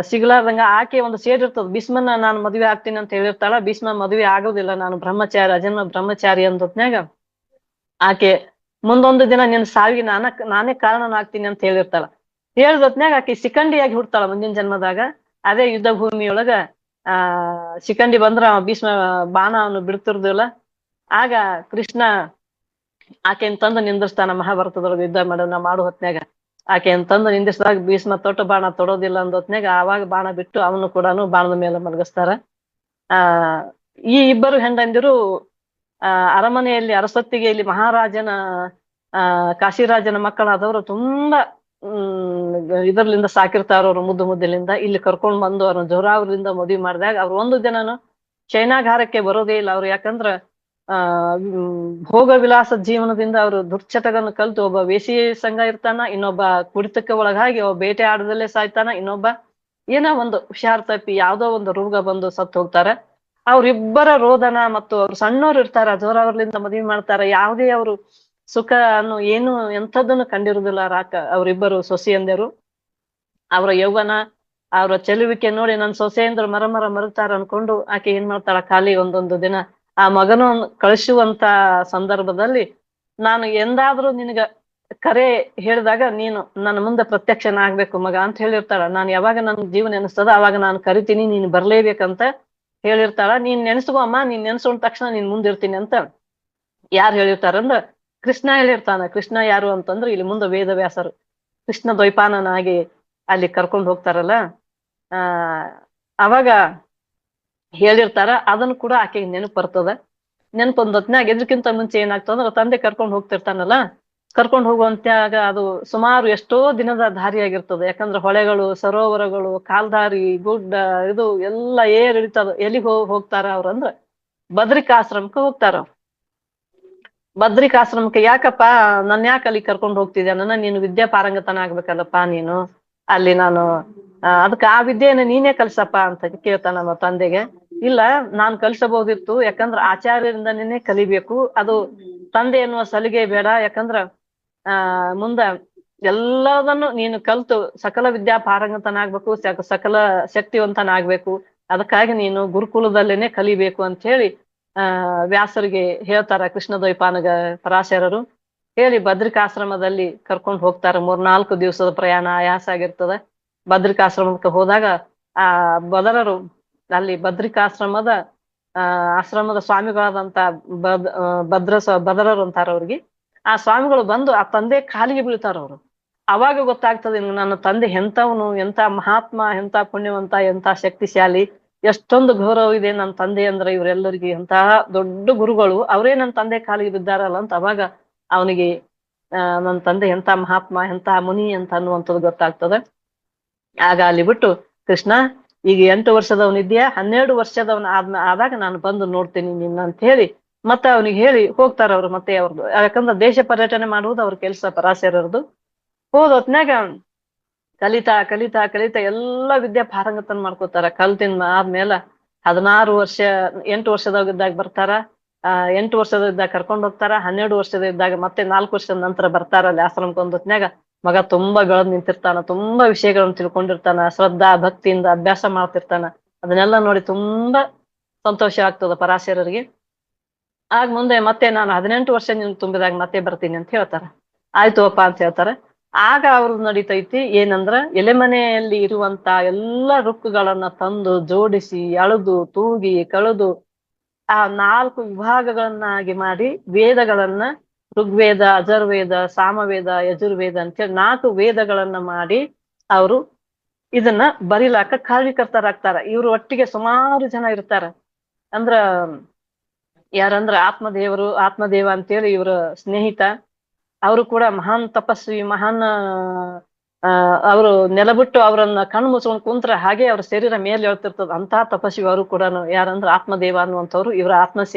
ಸಿಗ್ಲಾರ್ದಂಗ ಆಕೆ ಒಂದು ಸೇರಿರ್ತದ. ಭೀಷ್ಮನ ನಾನು ಮದುವೆ ಆಗ್ತೀನಿ ಅಂತ ಹೇಳಿರ್ತಾಳ. ಭೀಷ್ಮ ಮದುವೆ ಆಗೋದಿಲ್ಲ, ನಾನು ಬ್ರಹ್ಮಚಾರಿ, ಅಜನ್ಮ ಬ್ರಹ್ಮಚಾರಿ ಅಂದೊತ್ನ್ಯಾಗ ಆಕೆ ಮುಂದೊಂದು ದಿನ ನಿನ್ ಸಾವಿಗೆ ನಾನೇ ಕಾರಣನಾಗ್ತೀನಿ ಅಂತ ಹೇಳಿರ್ತಾಳ. ಹೇಳ್ದೊತ್ನ್ಯಾಗ ಆಕಿ ಶಿಖಂಡಿಯಾಗಿ ಹುಡ್ತಾಳ ಮುಂದಿನ ಜನ್ಮದಾಗ. ಅದೇ ಯುದ್ಧ ಭೂಮಿಯೊಳಗ ಶಿಖಂಡಿ ಬಂದ್ರ ಭೀಷ್ಮ ಬಾಣ ಅವನು ಬಿಡ್ತಿರ್ದಿಲ್ಲ. ಆಗ ಕೃಷ್ಣ ಆಕೆನ್ ತಂದು ನಿಂದಿರ್ಸ್ತಾನ. ಮಹಾಭಾರತದೊಳಗ ಯುದ್ಧ ಮಾಡು ಹೊತ್ನ್ಯಾಗ ಆಕೆನ್ ತಂದು ನಿಂದಿಸಿದಾಗ ಭೀಷ್ಮ ತೊಟ್ಟು ಬಾಣ ತೊಡೋದಿಲ್ಲ ಅಂದೊತ್ನ್ಯಾಗ ಆವಾಗ ಬಾಣ ಬಿಟ್ಟು ಅವನು ಕೂಡ ಬಾಣದ ಮೇಲೆ ಮಲಗಿಸ್ತಾರ. ಈ ಇಬ್ಬರು ಹೆಂಡಂದಿರು ಅರಮನೆಯಲ್ಲಿ ಅರಸೊತ್ತಿಗೆಯಲ್ಲಿ ಮಹಾರಾಜನ ಕಾಶಿರಾಜನ ಮಕ್ಕಳಾದವರು ತುಂಬಾ ಇದರ್ಲಿಂದ ಸಾಕಿರ್ತಾರ. ಅವ್ರು ಮುದ್ದಿಲಿಂದ ಇಲ್ಲಿ ಕರ್ಕೊಂಡ್ ಬಂದು ಅವ್ರನ್ನ ಜೋರಾವರಿಂದ ಮದುವೆ ಮಾಡಿದಾಗ ಅವ್ರು ಒಂದು ದಿನನು ಶಯನಾಗಾರಕ್ಕೆ ಬರೋದೇ ಇಲ್ಲ. ಅವ್ರು ಯಾಕಂದ್ರ ಭೋಗ ವಿಲಾಸ ಜೀವನದಿಂದ ಅವರು ದುರ್ಚಟಗಳನ್ನು ಕಲ್ತು, ಒಬ್ಬ ವೇಷಿ ಸಂಘ ಇರ್ತಾನ, ಇನ್ನೊಬ್ಬ ಕುಡಿತಕ್ಕೆ ಒಳಗಾಗಿ ಒಬ್ಬ ಬೇಟೆ ಆಡದಲ್ಲೇ ಸಾಯ್ತಾನ, ಇನ್ನೊಬ್ಬ ಏನೋ ಒಂದು ಹುಷಾರ್ ತಪ್ಪಿ ಯಾವ್ದೋ ಒಂದು ರೋಗ ಬಂದು ಸತ್ತು ಹೋಗ್ತಾರ. ಅವ್ರಿಬ್ಬರ ರೋದನ ಮತ್ತು ಅವ್ರು ಸಣ್ಣವ್ರು ಇರ್ತಾರ, ಜೋರಾವರ್ಲಿಂದ ಮದುವೆ ಮಾಡ್ತಾರ. ಯಾವುದೇ ಅವರು ಸುಖ ಅನ್ನು ಏನು ಎಂಥದನ್ನು ಕಂಡಿರುವುದಿಲ್ಲ. ಅವರಿಬ್ಬರು ಸೊಸೆಯಂದರು ಅವರ ಯೌವನ ಅವರ ಚೆಲುವಿಕೆ ನೋಡಿ ನನ್ನ ಸೊಸೆಯಂದ್ರು ಮರತಾರ ಅನ್ಕೊಂಡು ಆಕೆ ಏನ್ ಮಾಡ್ತಾಳ, ಖಾಲಿ ಒಂದೊಂದು ದಿನ ಆ ಮಗನು ಕಳಿಸುವಂತ ಸಂದರ್ಭದಲ್ಲಿ ನಾನು ಎಂದಾದ್ರೂ ನಿನಗ ಕರೆ ಹೇಳಿದಾಗ ನೀನು ನನ್ನ ಮುಂದೆ ಪ್ರತ್ಯಕ್ಷನ ಆಗ್ಬೇಕು ಮಗ ಅಂತ ಹೇಳಿರ್ತಾಳ. ನಾನು ಯಾವಾಗ ನನ್ ಜೀವನ ಎನಿಸ್ತದ ಅವಾಗ ನಾನು ಕರಿತೀನಿ, ನೀನ್ ಬರ್ಲೇಬೇಕಂತ ಹೇಳಿರ್ತಾಳ. ನೀನ್ ನೆನ್ಸ್ಕೋ ಅಮ್ಮ, ನೀನ್ ನೆನ್ಸ್ಕೊಂಡ ತಕ್ಷಣ ನೀನ್ ಮುಂದಿರ್ತೀನಿ ಅಂತ ಯಾರು ಹೇಳಿರ್ತಾರಂದ್ರ ಕೃಷ್ಣ ಹೇಳಿರ್ತಾನ. ಕೃಷ್ಣ ಯಾರು ಅಂತಂದ್ರೆ ಇಲ್ಲಿ ಮುಂದೆ ವೇದವ್ಯಾಸರು ಕೃಷ್ಣ ದ್ವೈಪಾನನಾಗಿ ಅಲ್ಲಿ ಕರ್ಕೊಂಡು ಹೋಗ್ತಾರಲ್ಲ, ಅವಾಗ ಹೇಳಿರ್ತಾರ. ಅದನ್ನು ಕೂಡ ಆಕೆಗೆ ನೆನಪು ಬರ್ತದ. ನೆನಪು ಒಂದೊತ್ನಾಗ ಎದ್ರಕ್ಕಿಂತ ಮುಂಚೆ ಏನಾಗ್ತದಂದ್ರ ತಂದೆ ಕರ್ಕೊಂಡು ಹೋಗ್ತಿರ್ತಾನಲ್ಲ, ಕರ್ಕೊಂಡು ಹೋಗುವಂತಾಗ ಅದು ಸುಮಾರು ಎಷ್ಟೋ ದಿನದ ದಾರಿಯಾಗಿರ್ತದೆ. ಯಾಕಂದ್ರೆ ಹೊಳೆಗಳು, ಸರೋವರಗಳು, ಕಾಲ್ದಾರಿ, ಗುಡ್ಡ ಇದು ಎಲ್ಲ ಇಳಿತದ. ಎಲ್ಲಿಗೆ ಹೋಗ್ತಾರ ಅವ್ರಂದ್ರ ಬದ್ರಿಕಾಶ್ರಮಕ್ಕೆ ಹೋಗ್ತಾರ. ಬದ್ರಿಕಾಶ್ರಮಕ್ಕೆ ಯಾಕಪ್ಪ ನನ್ ಯಾಕೆ ಅಲ್ಲಿ ಕರ್ಕೊಂಡು ಹೋಗ್ತಿದ್ಯಾ, ನೀನು ವಿದ್ಯಾ ಪಾರಂಗತನ ಆಗ್ಬೇಕಲ್ಲಪ್ಪ ನೀನು ಅಲ್ಲಿ. ನಾನು ಅದಕ್ಕೆ ಆ ವಿದ್ಯೆಯನ್ನು ನೀನೇ ಕಲ್ಸಪ್ಪ ಅಂತ ಕೇಳ್ತಾನ ನಮ್ಮ ತಂದೆಗೆ. ಇಲ್ಲ, ನಾನ್ ಕಲ್ಸಬಹುದಿತ್ತು, ಯಾಕಂದ್ರ ಆಚಾರ್ಯರಿಂದನೇ ಕಲಿಬೇಕು, ಅದು ತಂದೆ ಎನ್ನುವ ಸಲಿಗೆ ಬೇಡ. ಯಾಕಂದ್ರ ಮುಂದ ಎಲ್ಲದನ್ನು ನೀನು ಕಲ್ತು ಸಕಲ ವಿದ್ಯಾ ಪಾರಂಗತನಾಗ್ಬೇಕು, ಸಕಲ ಶಕ್ತಿವಂತನಾಗ್ಬೇಕು. ಅದಕ್ಕಾಗಿ ನೀನು ಗುರುಕುಲದಲ್ಲೇನೆ ಕಲಿಬೇಕು ಅಂತ ಹೇಳಿ ವ್ಯಾಸರಿಗೆ ಹೇಳ್ತಾರ. ಕೃಷ್ಣ ದ್ವೈಪಾನಗ ಪರಾಶರರು ಹೇಳಿ ಬದ್ರಿಕಾಶ್ರಮದಲ್ಲಿ ಕರ್ಕೊಂಡು ಹೋಗ್ತಾರ. 3-4 ದಿವಸದ ಪ್ರಯಾಣ ಆಯಾಸ ಆಗಿರ್ತದ. ಬದ್ರಿಕಾಶ್ರಮಕ್ಕೆ ಹೋದಾಗ ಆ ಬದರರು ಅಲ್ಲಿ ಬದ್ರಿಕಾಶ್ರಮದ ಆಶ್ರಮದ ಸ್ವಾಮಿಗಳಾದಂತ ಬದರರು ಅಂತಾರ ಅವ್ರಿಗೆ. ಆ ಸ್ವಾಮಿಗಳು ಬಂದು ಆ ತಂದೆ ಕಾಲಿಗೆ ಬೀಳ್ತಾರ. ಅವರು ಅವಾಗ ಗೊತ್ತಾಗ್ತದೆ ನನ್ನ ತಂದೆ ಎಂಥವನು, ಎಂಥ ಮಹಾತ್ಮ, ಎಂಥ ಪುಣ್ಯವಂತ, ಎಂಥ ಶಕ್ತಿಶಾಲಿ, ಎಷ್ಟೊಂದು ಗೌರವ ಇದೆ ನನ್ನ ತಂದೆ ಅಂದ್ರೆ ಇವರೆಲ್ಲರಿಗೆ, ಎಂತಹ ದೊಡ್ಡ ಗುರುಗಳು ಅವರೇ ನನ್ನ ತಂದೆ ಕಾಲಿಗೆ ಬಿದ್ದಾರಲ್ಲ ಅಂತ ಅವಾಗ ಅವನಿಗೆ ನನ್ನ ತಂದೆ ಎಂಥ ಮಹಾತ್ಮ, ಎಂಥ ಮುನಿ ಅಂತ ಅನ್ನುವಂಥದ್ದು ಗೊತ್ತಾಗ್ತದೆ. ಆಗ ಅಲ್ಲಿ ಬಿಟ್ಟು ಕೃಷ್ಣ ಈಗ 8 ವರ್ಷದವನಿದ್ಯಾ, 12 ವರ್ಷದವನ ಆದಾಗ ನಾನು ಬಂದು ನೋಡ್ತೀನಿ ನಿನ್ನ ಅಂತ ಹೇಳಿ ಮತ್ತೆ ಅವನಿಗೆ ಹೇಳಿ ಹೋಗ್ತಾರ ಅವ್ರು. ಮತ್ತೆ ಅವ್ರದ್ದು ಯಾಕಂದ್ರೆ ದೇಶ ಪರ್ಯಟನೆ ಮಾಡುವುದು ಅವ್ರ ಕೆಲಸ ಪರಾಶರರದು. ಹೋದೊತ್ನ್ಯಾಗ ಕಲಿತಾ ಕಲಿತಾ ಕಲಿತಾ ಎಲ್ಲ ವಿದ್ಯಾ ಪಾರಂಗತನ ಮಾಡ್ಕೋತಾರ. ಕಲ್ತಿನ ಆದ್ಮೇಲೆ 16 ವರ್ಷ 8 ವರ್ಷದವಿದ್ದಾಗ ಬರ್ತಾರ. 8 ವರ್ಷದಿದ್ದಾಗ ಕರ್ಕೊಂಡು ಹೋಗ್ತಾರ. 12 ವರ್ಷದಿದ್ದಾಗ ಮತ್ತೆ 4 ವರ್ಷದ ನಂತರ ಬರ್ತಾರ ಅಲ್ಲಿ ಆಶ್ರಮಕ್ಕೆ. ಒಂದೊತ್ನ್ಯಾಗ ಮಗ ತುಂಬಾ ಬೆಳೆದ್ ನಿಂತಿರ್ತಾನ, ತುಂಬಾ ವಿಷಯಗಳನ್ನು ತಿಳ್ಕೊಂಡಿರ್ತಾನ, ಶ್ರದ್ಧಾ ಭಕ್ತಿಯಿಂದ ಅಭ್ಯಾಸ ಮಾಡ್ತಿರ್ತಾನ. ಅದನ್ನೆಲ್ಲ ನೋಡಿ ತುಂಬಾ ಸಂತೋಷ ಆಗ್ತದ ಪರಾಶರರಿಗೆ. ಆಗ ಮುಂದೆ ಮತ್ತೆ ನಾನು 18 ವರ್ಷ ನೀನು ತುಂಬಿದಾಗ ಮತ್ತೆ ಬರ್ತೀನಿ ಅಂತ ಹೇಳ್ತಾರ. ಆಯ್ತು ಅಪ್ಪ ಅಂತ ಹೇಳ್ತಾರ. ಆಗ ಅವ್ರದ್ದು ನಡೀತೈತಿ ಏನಂದ್ರ ಎಲೆಮನೆಯಲ್ಲಿ ಇರುವಂತ ಎಲ್ಲಾ ರುಕ್ಕುಗಳನ್ನ ತಂದು ಜೋಡಿಸಿ ಅಳುದು ತೂಗಿ ಕಳೆದು ಆ 4 ವಿಭಾಗಗಳನ್ನಾಗಿ ಮಾಡಿ ವೇದಗಳನ್ನ ಋಗ್ವೇದ, ಅಜರ್ವೇದ, ಸಾಮವೇದ, ಯಜುರ್ವೇದ ಅಂತೇಳಿ 4 ವೇದಗಳನ್ನ ಮಾಡಿ ಅವರು ಇದನ್ನ ಬರಿಲಾಕ ಕಾರಣೀಕರ್ತರಾಗ್ತಾರ. ಇವ್ರು ಒಟ್ಟಿಗೆ ಸುಮಾರು ಜನ ಇರ್ತಾರ. ಅಂದ್ರ ಯಾರಂದ್ರ ಆತ್ಮದೇವ ಅಂತೇಳಿ ಇವ್ರ ಸ್ನೇಹಿತ. ಅವರು ಕೂಡ ಮಹಾನ್ ತಪಸ್ವಿ, ಮಹಾನ್ ಅವರು ನೆಲಬಿಟ್ಟು ಅವರನ್ನ ಕಣ್ಣು ಮುಚ್ಕೊಂಡು ಕುಂತ್ರ ಹಾಗೆ ಅವ್ರ ಶರೀರ ಮೇಲೆ ಹೇಳ್ತಿರ್ತದ ಅಂತ ತಪಸ್ವಿ. ಅವರು ಕೂಡ ಯಾರಂದ್ರ ಆತ್ಮದೇವ ಅನ್ನುವಂಥವ್ರು ಇವರ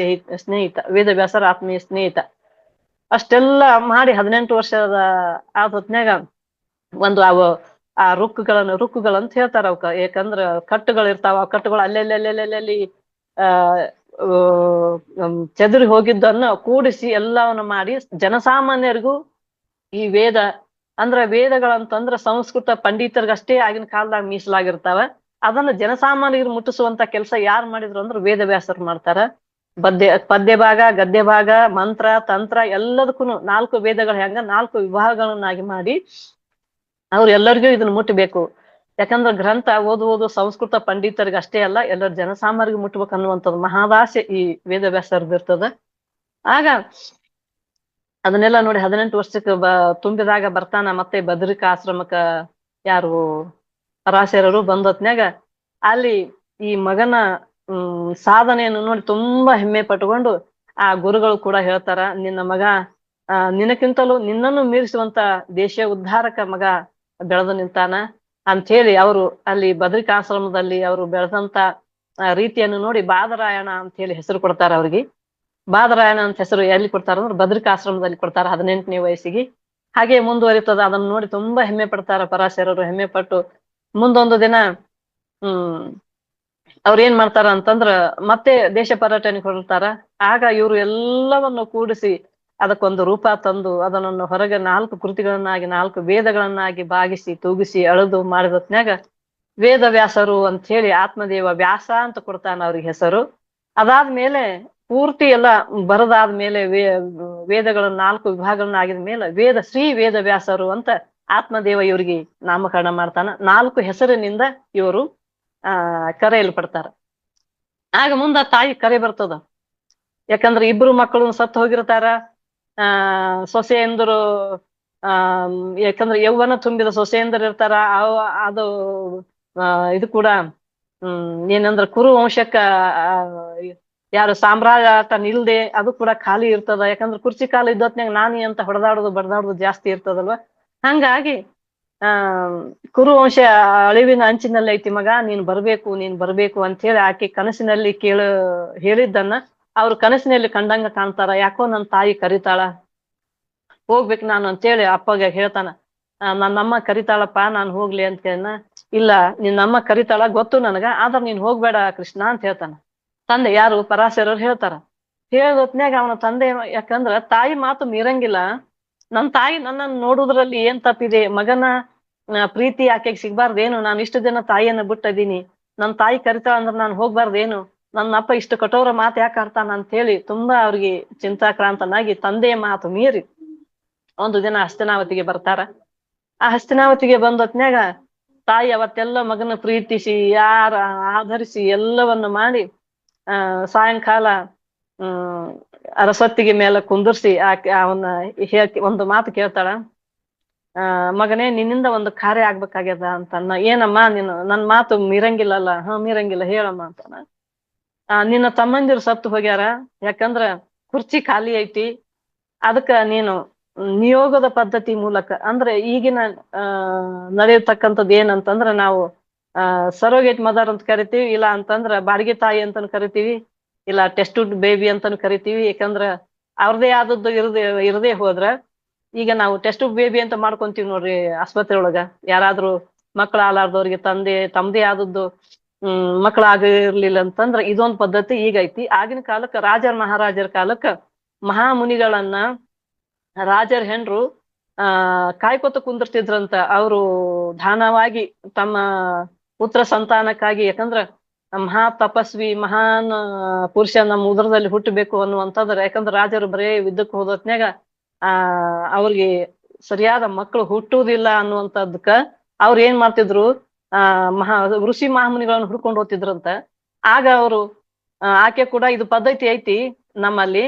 ಸ್ನೇಹಿತ, ವೇದವ್ಯಾಸರ ಆತ್ಮೀಯ ಸ್ನೇಹಿತ. ಅಷ್ಟೆಲ್ಲ ಮಾಡಿ 18 ವರ್ಷದ ಆದ ಹೊತ್ನ್ಯಾಗ ಒಂದು ಆ ರುಕ್ಕುಗಳಂತ ಹೇಳ್ತಾರ ಅವಕ್ಕ. ಯಾಕಂದ್ರ ಕಟ್ಟುಗಳಿರ್ತಾವ. ಆ ಕಟ್ಟುಗಳು ಅಲ್ಲೆಲ್ಲಿ ಚದುರಿ ಹೋಗಿದ್ದನ್ನ ಕೂಡಿಸಿ ಎಲ್ಲವನ್ನ ಮಾಡಿ ಜನಸಾಮಾನ್ಯರಿಗೂ ಈ ವೇದ ವೇದಗಳಂತಂದ್ರ ಸಂಸ್ಕೃತ ಪಂಡಿತರಿಗಷ್ಟೇ ಆಗಿನ ಕಾಲದಾಗ ಮೀಸಲಾಗಿರ್ತಾವ. ಅದನ್ನ ಜನಸಾಮಾನ್ಯರಿಗೆ ಮುಟ್ಟಿಸುವಂತ ಕೆಲಸ ಯಾರು ಮಾಡಿದ್ರು ಅಂದ್ರೆ ವೇದವ್ಯಾಸರು ಮಾಡ್ತಾರ. ಪದ್ಯ ಭಾಗ, ಗದ್ಯ ಭಾಗ, ಮಂತ್ರ, ತಂತ್ರ ಎಲ್ಲದಕ್ಕೂ 4 ವೇದಗಳ ಹೆಂಗ 4 ವಿಭಾಗಗಳನ್ನಾಗಿ ಮಾಡಿ ಅವ್ರು ಎಲ್ಲರಿಗೂ ಇದನ್ನ ಮುಟ್ಟಬೇಕು. ಯಾಕಂದ್ರೆ ಗ್ರಂಥ ಓದುವುದು ಸಂಸ್ಕೃತ ಪಂಡಿತರಿಗೆ ಅಷ್ಟೇ ಅಲ್ಲ, ಎಲ್ಲರ ಜನಸಾಮಾನ್ಯರಿಗೆ ಮುಟ್ಬೇಕು ಅನ್ನುವಂಥದ್ದು ಮಹಾದಾಸೆ ಈ ವೇದವ್ಯಾಸರದ್ದು ಇರ್ತದ. ಆಗ ಅದನ್ನೆಲ್ಲ ನೋಡಿ 18 ವರ್ಷಕ್ಕೆ ತುಂಬಿದಾಗ ಬರ್ತಾನ ಮತ್ತೆ ಬದರಿಕ ಆಶ್ರಮಕ್ಕ ಯಾರು ಪರಾಶರರು ಬಂದೊತ್ನ್ಯಾಗ ಅಲ್ಲಿ ಈ ಮಗನ ಸಾಧನೆಯನ್ನು ನೋಡಿ ತುಂಬಾ ಹೆಮ್ಮೆ ಪಟ್ಟುಕೊಂಡು ಆ ಗುರುಗಳು ಕೂಡ ಹೇಳ್ತಾರ, ನಿನ್ನ ಮಗ ನಿನಕ್ಕಿಂತಲೂ ನಿನ್ನನ್ನು ಮೀರಿಸುವಂತ ದೇಶ ಉದ್ಧಾರಕ ಮಗ ಬೆಳೆದು ನಿಂತಾನ ಅಂತ ಹೇಳಿ ಅವರು ಅಲ್ಲಿ ಬದರಿಕಾಶ್ರಮದಲ್ಲಿ ಅವರು ಬೆಳೆದಂತ ರೀತಿಯನ್ನು ನೋಡಿ ಬಾದರಾಯಣ ಅಂತ ಹೇಳಿ ಹೆಸರು ಕೊಡ್ತಾರ. ಅವ್ರಿಗೆ ಬಾದರಾಯಣ ಅಂತ ಹೆಸರು ಎಲ್ಲಿ ಕೊಡ್ತಾರ ಅಂದ್ರೆ ಬದರಿಕಾಶ್ರಮದಲ್ಲಿ ಕೊಡ್ತಾರ 18ನೇ ವಯಸ್ಸಿಗೆ. ಹಾಗೆ ಮುಂದುವರಿತದ. ಅದನ್ನ ನೋಡಿ ತುಂಬಾ ಹೆಮ್ಮೆ ಪಡ್ತಾರ ಪರಾಶರರು. ಹೆಮ್ಮೆ ಪಟ್ಟು ಮುಂದೊಂದು ದಿನ ಅವ್ರ ಏನ್ ಮಾಡ್ತಾರ ಅಂತಂದ್ರ ಮತ್ತೆ ದೇಶ ಪರ್ಯಟನೆಗೆ ಹೊರಡ್ತಾರ. ಆಗ ಇವರು ಎಲ್ಲವನ್ನು ಕೂಡಿಸಿ ಅದಕ್ಕೊಂದು ರೂಪ ತಂದು ಅದನ್ನು ಹೊರಗೆ 4 ಕೃತಿಗಳನ್ನಾಗಿ 4 ವೇದಗಳನ್ನಾಗಿ ಬಾಗಿಸಿ ತೂಗಿಸಿ ಅಳೆದು ಮಾಡಿದತ್ನ್ಯಾಗ ವೇದವ್ಯಾಸರು ಅಂತ ಹೇಳಿ ಆತ್ಮದೇವ ವ್ಯಾಸ ಅಂತ ಕೊಡ್ತಾನ ಅವ್ರಿಗೆ ಹೆಸರು. ಅದಾದ್ಮೇಲೆ ಪೂರ್ತಿ ಎಲ್ಲ ಬರದಾದ್ಮೇಲೆ ವೇದಗಳ 4 ವಿಭಾಗಗಳನ್ನ ಆಗಿದ ಮೇಲೆ ಶ್ರೀ ವೇದವ್ಯಾಸರು ಅಂತ ಆತ್ಮದೇವ ಇವ್ರಿಗೆ ನಾಮಕರಣ ಮಾಡ್ತಾನ. 4 ಹೆಸರಿನಿಂದ ಇವರು ಕರೆಯಲ್ಪಡ್ತಾರ. ಆಗ ಮುಂದ ತಾಯಿ ಕರೆ ಬರ್ತದ. ಯಾಕಂದ್ರೆ 2 ಮಕ್ಕಳು ಸತ್ತು ಹೋಗಿರ್ತಾರ. ಸೊಸೆಯಂದರು ಯಾಕಂದ್ರೆ ಯೌವನ ತುಂಬಿದ ಸೊಸೆಯಂದರು ಇರ್ತಾರ. ಅದು ಇದು ಕೂಡ ಏನಂದ್ರ ಕುರು ವಂಶಕ್ಕ ಯಾರು ಸಾಮ್ರಾಟ ನಿಲ್ದೆ ಅದು ಕೂಡ ಖಾಲಿ ಇರ್ತದ. ಯಾಕಂದ್ರೆ ಕುರ್ಚಿ ಕಾಲ ಇದ್ದತ್ನಾಗ ನಾನಿ ಅಂತ ಹೊಡೆದಾಡುದು ಬಡದಾಡುದು ಜಾಸ್ತಿ ಇರ್ತದಲ್ವ. ಹಂಗಾಗಿ ಕುರುವಂಶ ಅಳಿವಿನ ಅಂಚಿನಲ್ಲಿ ಐತಿ ಮಗ, ನೀನ್ ಬರ್ಬೇಕು ಅಂತ ಹೇಳಿ ಆಕೆ ಕನಸಿನಲ್ಲಿ ಹೇಳಿದ್ದನ್ನ ಅವ್ರು ಕನಸಿನಲ್ಲಿ ಕಂಡಂಗ ಕಾಣ್ತಾರ. ಯಾಕೋ ನನ್ನ ತಾಯಿ ಕರಿತಾಳ, ಹೋಗ್ಬೇಕು ನಾನು ಅಂತೇಳಿ ಅಪ್ಪಗೆ ಹೇಳ್ತಾನ. ನನ್ನಮ್ಮ ಕರಿತಾಳಪ್ಪ, ನಾನು ಹೋಗ್ಲಿ ಅಂತ ಕೇಳನ. ಇಲ್ಲ, ನಿನ್ನಮ್ಮ ಕರಿತಾಳ ಗೊತ್ತು ನನಗ, ಆದ್ರ ನೀನ್ ಹೋಗ್ಬೇಡ ಕೃಷ್ಣ ಅಂತ ಹೇಳ್ತಾನ. ತಂದೆ ಯಾರು ಪರಾಶರರು ಹೇಳ್ತಾರ. ಹೇಳೋತ್ನ್ಯಾಗ ಅವನ ತಂದೆ, ಯಾಕಂದ್ರ ತಾಯಿ ಮಾತು ಮೀರಂಗಿಲ್ಲ. ನನ್ ತಾಯಿ ನನ್ನನ್ನು ನೋಡುದ್ರಲ್ಲಿ ಏನ್ ತಪ್ಪಿದೆ, ಮಗನ ಪ್ರೀತಿ ಆಕೆಗೆ ಸಿಗ್ಬಾರ್ದೇನು, ನಾನು ಇಷ್ಟು ದಿನ ತಾಯಿಯನ್ನ ಬಿಟ್ಟದೀನಿ, ನನ್ ತಾಯಿ ಕರಿತಾಳ ಅಂದ್ರ ನಾನು ಹೋಗ್ಬಾರ್ದೇನು, ನನ್ನ ಅಪ್ಪ ಇಷ್ಟು ಕಠೋರ ಮಾತು ಯಾಕೆ ಆಡ್ತಾನ ಅಂತ ಹೇಳಿ ತುಂಬಾ ಅವ್ರಿಗೆ ಚಿಂತಾಕ್ರಾಂತನಾಗಿ ತಂದೆಯ ಮಾತು ಮೀರಿ ಒಂದು ದಿನ ಹಸ್ತಿನಾವತಿಗೆ ಬರ್ತಾರ. ಆ ಹಸ್ತಿನಾವತಿಗೆ ಬಂದೊತ್ನ್ಯಾಗ ತಾಯಿ ಅವತ್ತೆಲ್ಲ ಮಗನ ಪ್ರೀತಿಸಿ ಆಧರಿಸಿ ಎಲ್ಲವನ್ನು ಮಾಡಿ ಸಾಯಂಕಾಲ ಅರಸತ್ತಿಗೆ ಮೇಲೆ ಕುಂದರ್ಸಿ ಅವನ್ನ ಒಂದು ಮಾತು ಕೇಳ್ತಾಳ. ಮಗನೇ, ನಿನ್ನಿಂದ ಒಂದು ಕಾರ್ಯ ಆಗ್ಬೇಕಾಗ್ಯದ ಅಂತನ್ನ. ಏನಮ್ಮ ನೀನು ನನ್ ಮಾತು ಮೀರಂಗಿಲ್ಲಲ್ಲ? ಮೀರಂಗಿಲ್ಲ, ಹೇಳಮ್ಮ ಅಂತಾನ. ನಿನ್ನ ತಮ್ಮಂದಿರು ಸತ್ತು ಹೋಗ್ಯಾರ, ಯಾಕಂದ್ರ ಕುರ್ಚಿ ಖಾಲಿ ಐತಿ, ಅದಕ್ಕ ನೀನು ನಿಯೋಗದ ಪದ್ಧತಿ ಮೂಲಕ, ಅಂದ್ರೆ ಈಗಿನ ನಡೆಯತಕ್ಕಂಥದ್ದು ಏನಂತಂದ್ರ ನಾವು ಸರೋಗೇಟ್ ಮದರ್ ಅಂತ ಕರಿತೀವಿ, ಇಲ್ಲ ಅಂತಂದ್ರ ಬಾಡಿಗೆ ತಾಯಿ ಅಂತಾನು ಕರಿತೀವಿ, ಇಲ್ಲ ಟೆಸ್ಟ್ ಬೇಬಿ ಅಂತಾನು ಕರಿತೀವಿ. ಯಾಕಂದ್ರ ಅವ್ರದೇ ಆದದ್ದು ಇರದೇ ಹೋದ್ರ ಈಗ ನಾವು ಟೆಸ್ಟ್ ಬೇಬಿ ಅಂತ ಮಾಡ್ಕೊಂತೀವಿ ನೋಡ್ರಿ ಆಸ್ಪತ್ರೆ ಒಳಗ. ಯಾರಾದ್ರೂ ಮಕ್ಳು ಆಲಾರ್ದವ್ರಿಗೆ ತಮ್ಮದೇ ಆದದ್ದು ಮಕ್ಕಳಾಗಿರ್ಲಿಲ್ಲ ಅಂತಂದ್ರ ಇದೊಂದು ಪದ್ಧತಿ ಈಗೈತಿ. ಆಗಿನ ಕಾಲಕ್ಕ ರಾಜರ ಮಹಾರಾಜರ ಕಾಲಕ್ಕ ಮಹಾಮುನಿಗಳನ್ನ ರಾಜರ ಹೆಂಡ್ರು ಕಾಯ್ಕೊತ ಕುಂದಿರ್ತಿದ್ರಂತ. ಅವರು ದಾನವಾಗಿ ತಮ್ಮ ಪುತ್ರ ಸಂತಾನಕ್ಕಾಗಿ, ಯಾಕಂದ್ರ ಮಹಾ ತಪಸ್ವಿ ಮಹಾನ್ ಪುರುಷ ನಮ್ಮ ಉದರದಲ್ಲಿ ಹುಟ್ಟಬೇಕು ಅನ್ನುವಂಥದ್ರ. ಯಾಕಂದ್ರ ರಾಜರು ಬರೇ ಯುದ್ಧಕ್ಕೆ ಹೋದತ್ನ್ಯಾಗ ಅವ್ರಿಗೆ ಸರಿಯಾದ ಮಕ್ಕಳು ಹುಟ್ಟುವುದಿಲ್ಲ ಅನ್ನುವಂಥದ್ಕ ಅವ್ರು ಏನ್ ಮಾಡ್ತಿದ್ರು, ಋಷಿ ಮಹಾಮುನಿಗಳನ್ನು ಹುಡ್ಕೊಂಡು ಹೋಗ್ತಿದ್ರಂತ. ಆಗ ಅವರು ಆಕೆ ಕೂಡ ಇದು ಪದ್ಧತಿ ಐತಿ ನಮ್ಮಲ್ಲಿ,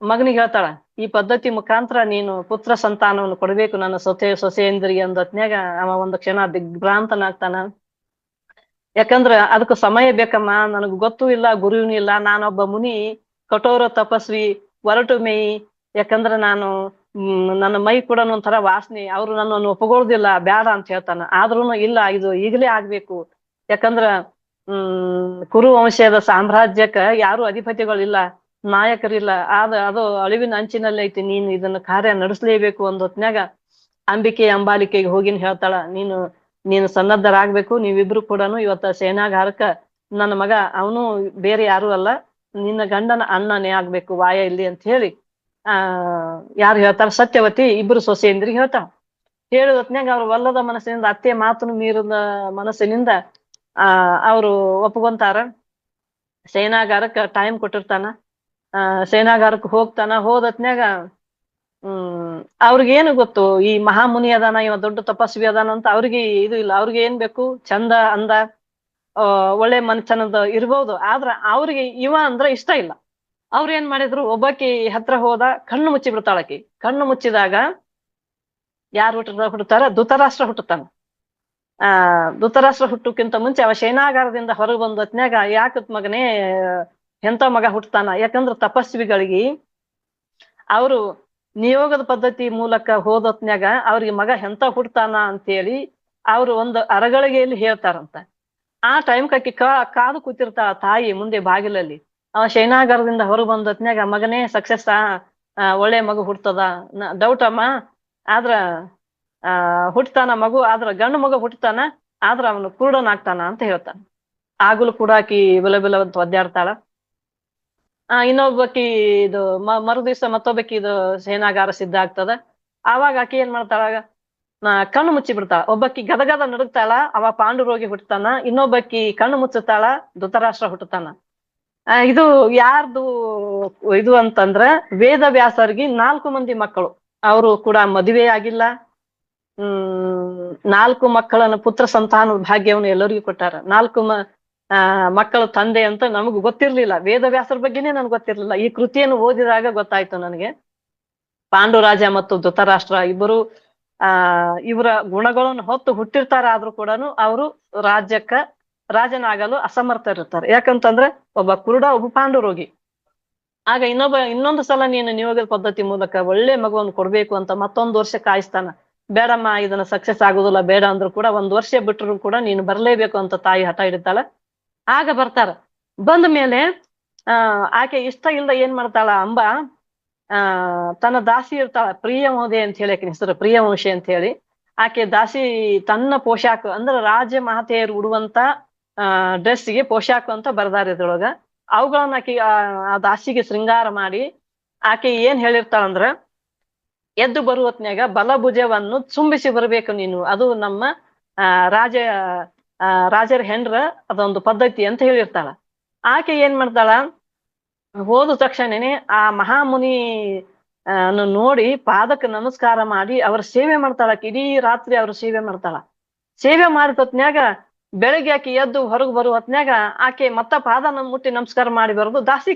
ಮಗನಿಗೆ ಹೇಳ್ತಾಳ, ಈ ಪದ್ಧತಿ ಮುಖಾಂತರ ನೀನು ಪುತ್ರ ಸಂತಾನವನ್ನು ಕೊಡ್ಬೇಕು ನನ್ನ ಸೊಸೆಯಂದ್ರಿಗೆ ಅಂದತ್ನ್ಯಾಗ ಅವ ಒಂದು ಕ್ಷಣ ದಿಗ್ಭ್ರಾಂತನಾಗ್ತಾನ. ಯಾಕಂದ್ರ ಅದಕ್ಕೆ ಸಮಯ ಬೇಕಮ್ಮ, ನನಗ್ ಗೊತ್ತೂ ಇಲ್ಲ, ಗುರುವಿನೂ ಇಲ್ಲ, ನಾನೊಬ್ಬ ಮುನಿ, ಕಠೋರ ತಪಸ್ವಿ, ಒರಟು ಮೈ. ಯಾಕಂದ್ರ ನಾನು ನನ್ನ ಮೈ ಕೂಡ ಒಂಥರ ವಾಸನೆ, ಅವ್ರು ನನ್ನನ್ನು ಒಪ್ಪಗೊಳ್ದಿಲ್ಲ, ಬ್ಯಾಡ ಅಂತ ಹೇಳ್ತಾನ. ಆದ್ರೂನು ಇಲ್ಲ, ಇದು ಈಗಲೇ ಆಗ್ಬೇಕು. ಯಾಕಂದ್ರ ಕುರು ವಂಶದ ಸಾಮ್ರಾಜ್ಯಕ್ಕ ಯಾರು ಅಧಿಪತಿಗಳಿಲ್ಲ, ನಾಯಕರಿಲ್ಲ, ಅದು ಅಳಿವಿನ ಅಂಚಿನಲ್ಲಿ ಐತಿ, ನೀನು ಇದನ್ನ ಕಾರ್ಯ ನಡೆಸಲೇಬೇಕು ಅಂದೊತ್ನ್ಯಾಗ ಅಂಬಿಕೆ ಅಂಬಾಲಿಕೆಗೆ ಹೋಗಿನ್ ಹೇಳ್ತಾಳ, ನೀನು ಸನ್ನದ್ಧರಾಗ್ಬೇಕು, ನೀವಿಬ್ರು ಕೂಡ ಇವತ್ತ ಸೇನಾಗಾರಕ್ಕ ನನ್ನ ಮಗ ಅವನು ಬೇರೆ ಯಾರು ಅಲ್ಲ, ನಿನ್ನ ಗಂಡನ ಅಣ್ಣನೇ ಆಗ್ಬೇಕು ವಾಯ ಇಲ್ಲಿ ಅಂತ ಹೇಳಿ ಯಾರು ಹೇಳ್ತಾರ, ಸತ್ಯವತಿ ಇಬ್ರು ಸೊಸೆಯಂದ್ರಿಗೆ ಹೇಳ್ತಾಳ. ಹೇಳಿದತ್ನ್ಯಾಗ ಅವ್ರು ಒಲ್ಲದ ಮನಸ್ಸಿನಿಂದ, ಅತ್ತೆ ಮಾತನ್ನು ಮೀರಿದ ಮನಸ್ಸಿನಿಂದ ಅವರು ಒಪ್ಕೊಂತಾರ. ಸೇನಾಗಾರಕ್ಕ ಟೈಮ್ ಕೊಟ್ಟಿರ್ತಾನ. ಸೇನಾಗಾರಕ್ಕೆ ಹೋದತ್ನ್ಯಾಗ ಅವ್ರಿಗೇನು ಗೊತ್ತು ಈ ಮಹಾಮುನಿ ಅದಾನ, ಇವ ದೊಡ್ಡ ತಪಸ್ವಿ ಅದಾನ ಅಂತ ಅವ್ರಿಗೆ ಇದು ಇಲ್ಲ. ಅವ್ರಿಗೆ ಏನ್ ಬೇಕು, ಚಂದ ಅಂದ ಒಳ್ಳೆ ಮನುಷ್ಯನದ ಇರ್ಬೋದು, ಆದ್ರ ಅವ್ರಿಗೆ ಇವ ಅಂದ್ರ ಇಷ್ಟ ಇಲ್ಲ. ಅವ್ರ ಏನ್ ಮಾಡಿದ್ರು, ಒಬ್ಬಾಕಿ ಹತ್ರ ಹೋದ, ಕಣ್ಣು ಮುಚ್ಚಿ ಬಿಡ್ತಾಳಕಿ. ಕಣ್ಣು ಮುಚ್ಚಿದಾಗ ಯಾರು ಹುಟ್ಟುತ್ತಾರ? ಧೃತರಾಷ್ಟ್ರ ಹುಟ್ಟುತ್ತಾನ. ಧೃತರಾಷ್ಟ್ರ ಹುಟ್ಟುಕ್ಕಿಂತ ಮುಂಚೆ ಅವ ಶಯನಾಗಾರದಿಂದ ಹೊರಗೆ ಬಂದ ಹೊತ್ನ್ಯಾಗ, ಯಾಕತ್ ಮಗನೇ ಎಂತ ಮಗ ಹುಟ್ಟುತ್ತಾನ? ಯಾಕಂದ್ರ ತಪಸ್ವಿಗಳಿಗೆ ಅವರು ನಿಯೋಗದ ಪದ್ಧತಿ ಮೂಲಕ ಹೋದೊತ್ನ್ಯಾಗ ಅವ್ರಿಗೆ ಮಗ ಎಂತ ಹುಟ್ಟುತ್ತಾನ ಅಂತೇಳಿ ಅವ್ರು ಒಂದು ಅರಗಳಿಗೆಯಲ್ಲಿ ಹೇಳ್ತಾರಂತ. ಆ ಟೈಮ್ ಕಾದು ಕೂತಿರ್ತಾಳ ತಾಯಿ ಮುಂದೆ ಬಾಗಿಲಲ್ಲಿ. ಅವ ಶಯನಾಗಾರದಿಂದ ಹೊರಗೆ ಬಂದ ಹೊತ್ನ್ಯಾಗ, ಮಗನೇ ಸಕ್ಸಸ್, ಒಳ್ಳೆ ಮಗು ಹುಟ್ಟದ, ಡೌಟ್ ಅಮ್ಮ, ಆದ್ರ ಹುಟ್ಟತಾನ ಮಗು, ಆದ್ರ ಗಂಡು ಮಗು ಹುಟ್ಟತಾನ, ಆದ್ರ ಅವನು ಕುರುಡನಾಗ್ತಾನ ಅಂತ ಹೇಳ್ತಾನ. ಆಗಲು ಕೂಡ ಆಕಿ ಬಿಲ ಅಂತ ಒದ್ದಾಡ್ತಾಳ. ಇನ್ನೊಬ್ಬಕಿ ಇದು ಮರು ದಿವ್ಸ ಮತ್ತೊಬ್ಬಕಿ ಇದು ಸೇನಾಗಾರ ಸಿದ್ಧ ಆಗ್ತದ. ಆವಾಗ ಆಕಿ ಏನ್ ಮಾಡ್ತಾಳ, ಕಣ್ಣು ಮುಚ್ಚಿ ಬಿಡ್ತಾಳ. ಒಬ್ಬಕಿ ಗದಗದ ನಡುಗ್ತಾಳ, ಅವ ಪಾಂಡುರೋಗಿ ಹುಟ್ಟತಾನ. ಇನ್ನೊಬ್ಬಕಿ ಕಣ್ಣು ಮುಚ್ಚುತ್ತಾಳ, ಧೃತರಾಷ್ಟ್ರ ಹುಟ್ಟತಾನ. ಇದು ಯಾರ್ದು ಇದು ಅಂತಂದ್ರ, ವೇದ ವ್ಯಾಸರಿಗೆ 4 ಮಂದಿ ಮಕ್ಕಳು. ಅವರು ಕೂಡ ಮದುವೆ ಆಗಿಲ್ಲ. 4 ಮಕ್ಕಳನ್ನು, ಪುತ್ರ ಸಂತಾನ ಭಾಗ್ಯವನ್ನು ಎಲ್ಲರಿಗೂ ಕೊಟ್ಟಾರ. 4 ಮಕ್ಕಳ ತಂದೆ ಅಂತ ನಮಗ್ ಗೊತ್ತಿರ್ಲಿಲ್ಲ. ವೇದವ್ಯಾಸರ ಬಗ್ಗೆನೇ ನನ್ಗೆ ಗೊತ್ತಿರ್ಲಿಲ್ಲ. ಈ ಕೃತಿಯನ್ನು ಓದಿದಾಗ ಗೊತ್ತಾಯ್ತು ನನಗೆ. ಪಾಂಡುರಾಜ ಮತ್ತು ಧೃತರಾಷ್ಟ್ರ ಇಬ್ಬರು ಇವರ ಗುಣಗಳನ್ನು ಹೊತ್ತು ಹುಟ್ಟಿರ್ತಾರ. ಆದ್ರೂ ಕೂಡ ಅವರು ರಾಜನಾಗಲು ಅಸಮರ್ಥರಿರ್ತಾರೆ. ಯಾಕಂತಂದ್ರೆ ಒಬ್ಬ ಕುರುಡ, ಒಬ್ಬ ಪಾಂಡುರೋಗಿ. ಆಗ ಇನ್ನೊಂದು ಸಲ ನೀನು ನಿಯೋಗದ ಪದ್ಧತಿ ಮೂಲಕ ಒಳ್ಳೆ ಮಗುವನ್ನು ಕೊಡ್ಬೇಕು ಅಂತ ಮತ್ತೊಂದು ವರ್ಷ ಕಾಯಿಸ್ತಾನ. ಬೇಡಮ್ಮ, ಇದನ್ನ ಸಕ್ಸಸ್ ಆಗುದಿಲ್ಲ, ಬೇಡ ಅಂದ್ರೂ ಕೂಡ 1 ವರ್ಷ ಬಿಟ್ಟರು ಕೂಡ ನೀನು ಬರ್ಲೇಬೇಕು ಅಂತ ತಾಯಿ ಹಠ ಹಿಡಿತಾಳ. ಆಗ ಬರ್ತಾರ. ಬಂದ ಮೇಲೆ ಆಕೆ ಇಷ್ಟ ಇಲ್ದ ಏನ್ ಮಾಡ್ತಾಳ, ಅಂಬ ತನ್ನ ದಾಸಿ ಇರ್ತಾಳ, ಪ್ರಿಯಮೋದೆ ಅಂತ ಹೇಳಿ ಆಕೆ ಹೆಸರು, ಪ್ರಿಯವಂಶಿ ಅಂತ ಹೇಳಿ. ಆಕೆ ದಾಸಿ ತನ್ನ ಪೋಷಾಕ ಅಂದ್ರೆ ರಾಜ ಮಹತೆಯರು ಉಡುವಂತ ಡ್ರೆಸ್ಸಿಗೆ ಪೋಷಾಕ ಅಂತ ಬರ್ದಾರ ಇದ್ರೊಳಗ. ಅವುಗಳನ್ನ ಆಕೆ ಆ ದಾಸಿಗೆ ಶೃಂಗಾರ ಮಾಡಿ ಆಕೆ ಏನ್ ಹೇಳಿರ್ತಾಳಂದ್ರ, ಎದ್ದು ಬರುವತ್ನ್ಯಾಗ ಬಲಭುಜವನ್ನು ಚುಂಬಿಸಿ ಬರ್ಬೇಕು ನೀನು, ಅದು ನಮ್ಮ ರಾಜರ ಹೆಂಡ್ರ ಅದೊಂದು ಪದ್ಧತಿ ಅಂತ ಹೇಳಿರ್ತಾಳ. ಆಕೆ ಏನ್ ಮಾಡ್ತಾಳ, ಹೋದ ತಕ್ಷಣನೇ ಆ ಮಹಾಮುನಿ ನೋಡಿ ಪಾದಕ್ಕೆ ನಮಸ್ಕಾರ ಮಾಡಿ ಅವ್ರ ಸೇವೆ ಮಾಡ್ತಾಳ. ಇಡೀ ರಾತ್ರಿ ಅವ್ರ ಸೇವೆ ಮಾಡ್ತಾಳ. ಸೇವೆ ಮಾಡಿದ ಹೊತ್ನ್ಯಾಗ ಬೆಳಗ್ಗೆ ಆಕೆ ಎದ್ದು ಹೊರಗೆ ಬರುವ ಹೊತ್ನ್ಯಾಗ ಆಕೆ ಮತ್ತ ಪಾದ ಮುಟ್ಟಿ ನಮಸ್ಕಾರ ಮಾಡಿ ಬರೋದು. ದಾಸಿ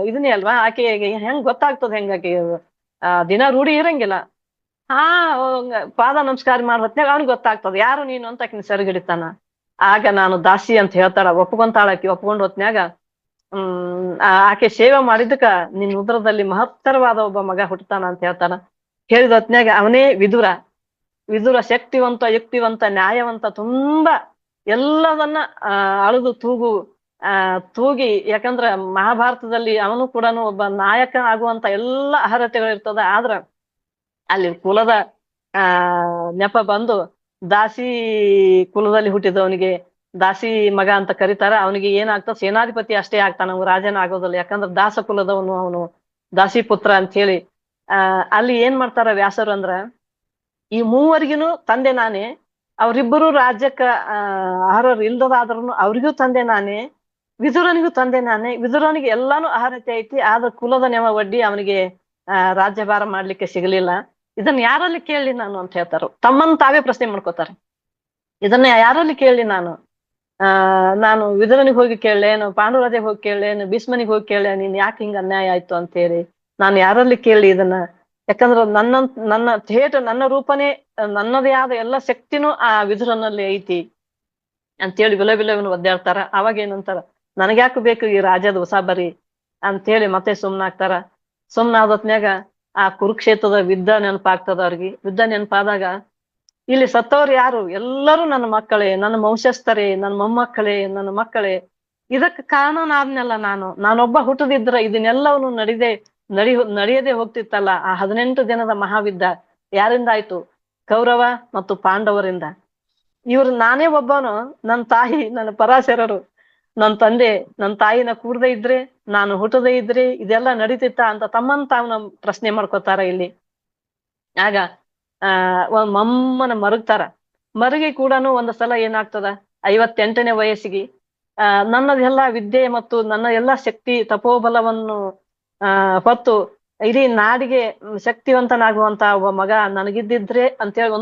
ಇದನ್ನೇ ಅಲ್ವಾ, ಆಕೆ ಹೆಂಗ್ ಗೊತ್ತಾಗ್ತದ, ಹೆಂಗ ಆಕೆ ದಿನ ರೂಢಿ ಇರಂಗಿಲ್ಲ. ಪಾದ ನಮಸ್ಕಾರ ಮಾಡಿ ಹೊತ್ನ್ಯಾಗ ಅವ್ನಿಗೆ ಗೊತ್ತಾಗ್ತದ ಯಾರು ನೀನು ಅಂತ ಆಕಿನ ಸೆರಗಿಡಿತಾನ. ಆಗ ನಾನು ದಾಸಿ ಅಂತ ಹೇಳ್ತಾಳ, ಒಪ್ಕೊಂತಾಳ. ಆಕಿ ಒಪ್ಕೊಂಡ್ ಹೊತ್ನ್ಯಾಗ ಆಕೆ ಸೇವೆ ಮಾಡಿದಕ್ಕ ನಿನ್ ಉದರದಲ್ಲಿ ಮಹತ್ತರವಾದ ಒಬ್ಬ ಮಗ ಹುಟ್ಟತಾನ ಅಂತ ಹೇಳ್ತಾನ. ಹೇಳಿದ ಹೊತ್ನ್ಯಾಗ ಅವನೇ ವಿದುರ ಶಕ್ತಿವಂತ, ಯುಕ್ತಿವಂತ, ನ್ಯಾಯವಂತ, ತುಂಬಾ ಎಲ್ಲದನ್ನ ಅಳುದು ತೂಗಿ, ಯಾಕಂದ್ರ ಮಹಾಭಾರತದಲ್ಲಿ ಅವನು ಕೂಡ ಒಬ್ಬ ನಾಯಕ ಆಗುವಂತ ಎಲ್ಲ ಅರ್ಹತೆಗಳು ಇರ್ತದ. ಆದ್ರ ಅಲ್ಲಿ ಕುಲದ ನೆಪ ಬಂದು ದಾಸಿ ಕುಲದಲ್ಲಿ ಹುಟ್ಟಿದವನಿಗೆ ದಾಸಿ ಮಗ ಅಂತ ಕರೀತಾರ. ಅವನಿಗೆ ಏನಾಗ್ತದ, ಸೇನಾಧಿಪತಿ ಅಷ್ಟೇ ಆಗ್ತಾನ, ಅವ್ನು ರಾಜನ ಆಗೋದಿಲ್ಲ. ಯಾಕಂದ್ರ ದಾಸ ಕುಲದವನು, ಅವನು ದಾಸಿ ಪುತ್ರ ಅಂತ ಹೇಳಿ. ಅಲ್ಲಿ ಏನ್ ಮಾಡ್ತಾರ ವ್ಯಾಸರು ಅಂದ್ರ, ಈ ಮೂವರಿಗಿನೂ ತಂದೆ ನಾನೇ, ಅವರಿಬ್ಬರು ರಾಜ್ಯಕ್ಕ ಅರ್ಹರು ಇಲ್ದದಾದ್ರೂ ಅವ್ರಿಗೂ ತಂದೆ ನಾನೇ, ವಿದುರನಿಗೂ ತಂದೆ ನಾನೇ. ವಿದುರನಿಗೆ ಎಲ್ಲಾನು ಅರ್ಹತೆ ಐತಿ, ಆದ್ರ ಕುಲದ ನೆವ ಒಡ್ಡಿ ಅವನಿಗೆ ರಾಜ್ಯಭಾರ ಮಾಡ್ಲಿಕ್ಕೆ ಸಿಗಲಿಲ್ಲ. ಇದನ್ನ ಯಾರಲ್ಲಿ ಕೇಳಿ ನಾನು ಅಂತ ಹೇಳ್ತಾರ. ತಮ್ಮನ್ನು ತಾವೇ ಪ್ರಶ್ನೆ ಮಾಡ್ಕೋತಾರೆ. ಇದನ್ನ ಯಾರಲ್ಲಿ ಕೇಳಿ ನಾನು ವಿದುರನಿಗೆ ಹೋಗಿ ಕೇಳೇನು, ಪಾಂಡುರಾಜಗೆ ಹೋಗಿ ಕೇಳೇನು, ಭೀಷ್ಮನಿಗೆ ಹೋಗಿ ಕೇಳೆ, ನೀನ್ ಯಾಕೆ ಹಿಂಗ ಅನ್ಯಾಯ ಆಯ್ತು ಅಂತೇಳಿ ನಾನು ಯಾರಲ್ಲಿ ಕೇಳಿ ಇದನ್ನ? ಯಾಕಂದ್ರ ನನ್ನ ರೂಪನೇ, ನನ್ನದೇ ಆದ ಎಲ್ಲ ಶಕ್ತಿನೂ ಆ ವಿದುರನಲ್ಲಿ ಐತಿ ಅಂತೇಳಿ ವಿಲವಿಲವನು ಒದ್ದಾಡ್ತಾರ. ಅವಾಗ ಏನಂತಾರ, ನನಗ್ಯಾಕೆ ಬೇಕು ಈ ರಾಜ್ಯದ ಉಸಾಬರಿ ಅಂತೇಳಿ ಮತ್ತೆ ಸುಮ್ನಾಗ್ತಾರ. ಸುಮ್ನಾದತ್ನ್ಯಾಗ ಆ ಕುರುಕ್ಷೇತ್ರದ ಯುದ್ಧ ನೆನಪಾಗ್ತದ ಅವ್ರಿಗೆ. ಯುದ್ಧ ನೆನಪಾದಾಗ ಇಲ್ಲಿ ಸತ್ತವ್ರು ಯಾರು? ಎಲ್ಲರೂ ನನ್ನ ಮಕ್ಕಳೇ, ನನ್ನ ವಂಶಸ್ಥರೇ, ನನ್ನ ಮೊಮ್ಮಕ್ಕಳೇ, ನನ್ನ ಮಕ್ಕಳೇ. ಇದಕ್ಕೆ ಕಾರಣನಾದ್ನೆಲ್ಲ ನಾನೊಬ್ಬ ಹುಟ್ಟದಿದ್ರ ಇದನ್ನೆಲ್ಲವನು ನಡೆಯದೆ ಹೋಗ್ತಿತ್ತಲ್ಲ. ಆ 18 ದಿನದ ಮಹಾಯುದ್ಧ ಯಾರಿಂದ ಆಯ್ತು? ಕೌರವ ಮತ್ತು ಪಾಂಡವರಿಂದ. ಇವ್ರು ನಾನೇ ಒಬ್ಬನು, ನನ್ನ ತಾಯಿ, ನನ್ನ ಪರಾಶರರು, ನನ್ನ ತಂದೆ, ನನ್ನ ತಾಯಿನ ಕೂಡದೇ ಇದ್ರೆ, ನಾನು ಹುಟ್ಟದೇ ಇದ್ರೆ ಇದೆಲ್ಲ ನಡೀತಿತ್ತ ಅಂತ ತಮ್ಮನ್ ತಾವನ್ನ ಪ್ರಶ್ನೆ ಮಾಡ್ಕೋತಾರ ಇಲ್ಲಿ. ಆಗ ಮಮ್ಮನ ಮರುಗ್ತಾರ. ಮರುಗಿ ಕೂಡ ಒಂದು ಸಲ ಏನಾಗ್ತದ, 58ನೇ ವಯಸ್ಸಿಗೆ ನನ್ನದೆಲ್ಲ ವಿದ್ಯೆ ಮತ್ತು ನನ್ನ ಎಲ್ಲ ಶಕ್ತಿ ತಪೋಬಲವನ್ನು ಹೊತ್ತು ಇಡೀ ನಾಡಿಗೆ ಶಕ್ತಿವಂತನಾಗುವಂತ ಒಬ್ಬ ಮಗ ನನಗಿದ್ದಿದ್ರೆ ಅಂತೇಳಿ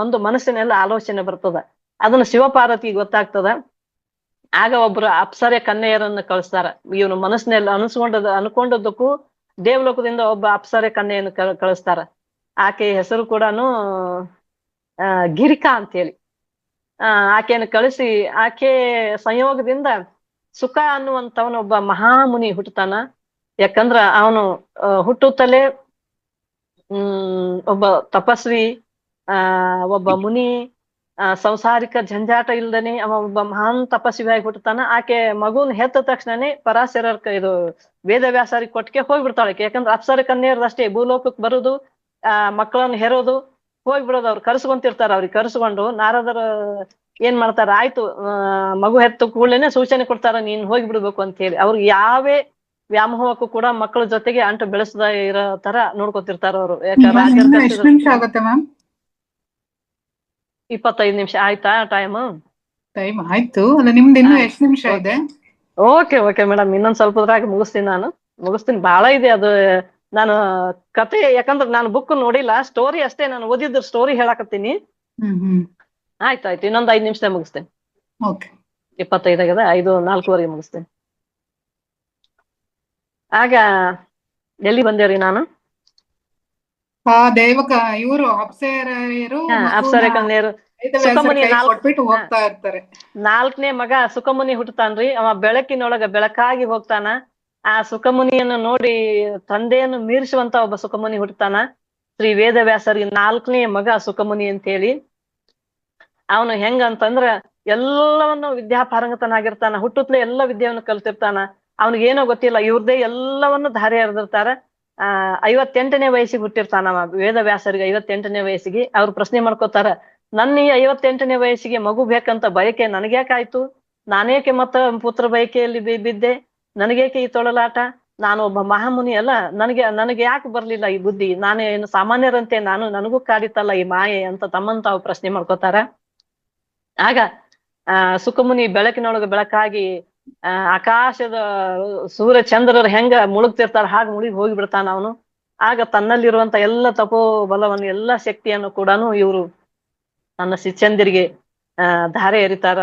ಒಂದು ಮನಸ್ಸಿನೆಲ್ಲ ಆಲೋಚನೆ ಬರ್ತದ. ಅದನ್ನು ಶಿವಪಾರ್ವತಿ ಗೊತ್ತಾಗ್ತದ. ಆಗ ಒಬ್ರು ಅಪ್ಸರೆ ಕನ್ಯೆಯರನ್ನು ಕಳಿಸ್ತಾರ. ಇವನು ಮನಸ್ಸಿನಲ್ಲಿ ಅನ್ಕೊಂಡದ್ದಕ್ಕೂ ದೇವಲೋಕದಿಂದ ಒಬ್ಬ ಅಪ್ಸರೆ ಕನ್ಯೆಯನ್ನು ಕಳಿಸ್ತಾರ. ಆಕೆ ಹೆಸರು ಕೂಡ ಗಿರಿಕಾ ಅಂತೇಳಿ. ಆಕೆಯನ್ನು ಕಳಿಸಿ ಆಕೆ ಸಂಯೋಗದಿಂದ ಸುಖ ಅನ್ನುವಂಥವನೊಬ್ಬ ಮಹಾಮುನಿ ಹುಟ್ಟುತ್ತಾನ. ಯಾಕಂದ್ರ ಅವನು ಹುಟ್ಟುತ್ತಲೇ ಒಬ್ಬ ತಪಸ್ವಿ, ಒಬ್ಬ ಮುನಿ, ಸಂಸಾರಿಕ ಜಂಜಾಟ ಇಲ್ದನೆ ಅವ ಒಬ್ಬ ಮಹಾನ್ ತಪಸ್ವಿಯಾಗಿ ಹುಟ್ಟುತ್ತಾನ. ಆಕೆ ಮಗುನ್ ಹೆತ್ತ ತಕ್ಷಣನೇ ಪರಾಶರರ್ ಇದು ವೇದವ್ಯಾಸರಿಗೆ ಕೊಟ್ಟಿಗೆ ಹೋಗ್ಬಿಡ್ತಾಳೆ. ಯಾಕಂದ್ರೆ ಅಪ್ಸರ ಕನ್ಯರದಷ್ಟೇ ಭೂಲೋಕಕ್ಕೆ ಬರುದು, ಮಕ್ಕಳನ್ನು ಹೆರೋದು, ಹೋಗ್ಬಿಡೋದು. ಅವ್ರು ಕರ್ಸ್ಕೊಂತಿರ್ತಾರ. ಅವ್ರಿಗೆ ಕರ್ಸ್ಕೊಂಡು ನಾರದರ ಏನ್ ಮಾಡ್ತಾರ, ಆಯ್ತು ಮಗು ಹೆತ್ತ ಕೂಡಲೇನೆ ಸೂಚನೆ ಕೊಡ್ತಾರ, ನೀನ್ ಹೋಗ್ಬಿಡ್ಬೇಕು ಅಂತ ಹೇಳಿ. ಅವ್ರಿಗೆ ಯಾವೇ ವ್ಯಾಮೋಹಕ್ಕೂ ಕೂಡ ಮಕ್ಕಳ ಜೊತೆಗೆ ಅಂಟು ಬೆಳೆಸದ ಇರೋ ತರ ನೋಡ್ಕೊತಿರ್ತಾರ ಅವರು. ಯಾಕಂದ್ರೆ ಎಷ್ಟು ನಿಮಿಷ ಆಗುತ್ತೆ ಮ್ಯಾಮ್? 25 ನಿಮಿಷ ಆಯ್ತಾ ಟೈಮ್? ಟೈಮ್ ಆಯ್ತು. ಅಲ್ಲ, ನಿಮ್ದು ಇನ್ನು ಎಷ್ಟು ನಿಮಿಷ ಇದೆ? ಓಕೆ ಮೇಡಮ್, ಇನ್ನೊಂದ್ ಸ್ವಲ್ಪದ್ರಾಗ ಮುಗಿಸ್ತೀನಿ. ಬಹಳ ಇದೆ ಅದು. ನಾನು ಕತೆ, ಯಾಕಂದ್ರೆ ನಾನು ಬುಕ್ ನೋಡಿಲ್ಲ, ಸ್ಟೋರಿ ಅಷ್ಟೇ ನಾನು ಓದಿದ್ರ ಸ್ಟೋರಿ ಹೇಳಾಕತ್ತೀನಿ. ಆಯ್ತಾಯ್ತು, ಇನ್ನೊಂದ್ 5 ನಿಮಿಷ ಮುಗಿಸ್ತೇನೆ. 25 ಆಗ್ಯದ, 5:04 ಮುಗಿಸ್ತೇನೆ. ಆಗ ಎಲ್ಲಿ ಬಂದೇವ್ರಿ ನಾನು? ಇವರು ಅಪ್ಸರೆಯರು ಅಪ್ಸರೆ ಕನ್ಯರು ಸುಖಮುನಿ ಹೋಗ್ತಾ ಇರ್ತಾರೆ. 4ನೇ ಮಗ ಸುಖಮುನಿ ಹುಟ್ಟತಾನ್ರಿ. ಅವ ಬೆಳಕಿನೊಳಗ ಬೆಳಕಾಗಿ ಹೋಗ್ತಾನ. ಆ ಸುಖಮುನಿಯನ್ನು ನೋಡಿ ತಂದೆಯನ್ನು ಮೀರಿಸುವಂತ ಒಬ್ಬ ಸುಖಮುನಿ ಹುಟ್ಟತಾನ. ಶ್ರೀ ವೇದವ್ಯಾಸರಿಗೆ 4ನೇ ಮಗ ಸುಖಮುನಿ ಅಂತ ಹೇಳಿ. ಅವನು ಹೆಂಗಂತಂದ್ರ ಎಲ್ಲವನ್ನು ವಿದ್ಯಾಪಾರಂಗತನಾಗಿರ್ತಾನ. ಹುಟ್ಟುತ್ತಲೇ ಎಲ್ಲ ವಿದ್ಯೆಯನ್ನು ಕಲ್ತಿರ್ತಾನ. ಅವನಿಗೇನೋ ಗೊತ್ತಿಲ್ಲ, ಇವ್ರದೇ ಎಲ್ಲವನ್ನು ಧಾರೆ ಎರೆದಿರ್ತಾರ. 58ನೇ ವಯಸ್ಸಿಗೆ ಹುಟ್ಟಿರ್ತಾನ ಅವ. ವೇದವ್ಯಾಸರಿಗೆ 58ನೇ ವಯಸ್ಸಿಗೆ. ಅವ್ರು ಪ್ರಶ್ನೆ ಮಾಡ್ಕೋತಾರ, ನನ್ನ ಈ 58ನೇ ವಯಸ್ಸಿಗೆ ಮಗು ಬೇಕಂತ ಬಯಕೆ ನನಗ್ಯಾಕಾಯ್ತು? ನಾನೇಕೆ ಮತ್ತ ಪುತ್ರ ಬಯಕೆಯಲ್ಲಿ ಬಿದ್ದೆ? ನನಗೇಕೆ ಈ ತೊಳಲಾಟ? ನಾನು ಒಬ್ಬ ಮಹಾಮುನಿ ಅಲ್ಲ, ನನಗೆ ಯಾಕೆ ಬರ್ಲಿಲ್ಲ ಈ ಬುದ್ಧಿ? ನಾನೇನು ಸಾಮಾನ್ಯರಂತೆ ನನಗೂ ಕಾಡಿತಲ್ಲ ಈ ಮಾಯೆ ಅಂತ ತಮ್ಮನ್ ತಾವು ಪ್ರಶ್ನೆ ಮಾಡ್ಕೋತಾರ. ಆಗ ಸುಖಮುನಿ ಬೆಳಕಿನೊಳಗೆ ಬೆಳಕಾಗಿ ಆಕಾಶದ ಸೂರ್ಯ ಚಂದ್ರರು ಹೆಂಗ ಮುಳುಗ್ತಿರ್ತಾರ ಹಾಗೆ ಮುಳುಗಿ ಹೋಗಿ ಬಿಡ್ತಾನ ಅವನು. ಆಗ ತನ್ನಲ್ಲಿರುವಂತ ಎಲ್ಲ ತಪೋ ಬಲವನ್ನು, ಎಲ್ಲ ಶಕ್ತಿಯನ್ನು ಕೂಡ ಇವರು ನನ್ನ ಶಿಷ್ಯಂದಿರಿಗೆ ಧಾರೆ ಎರಿತಾರ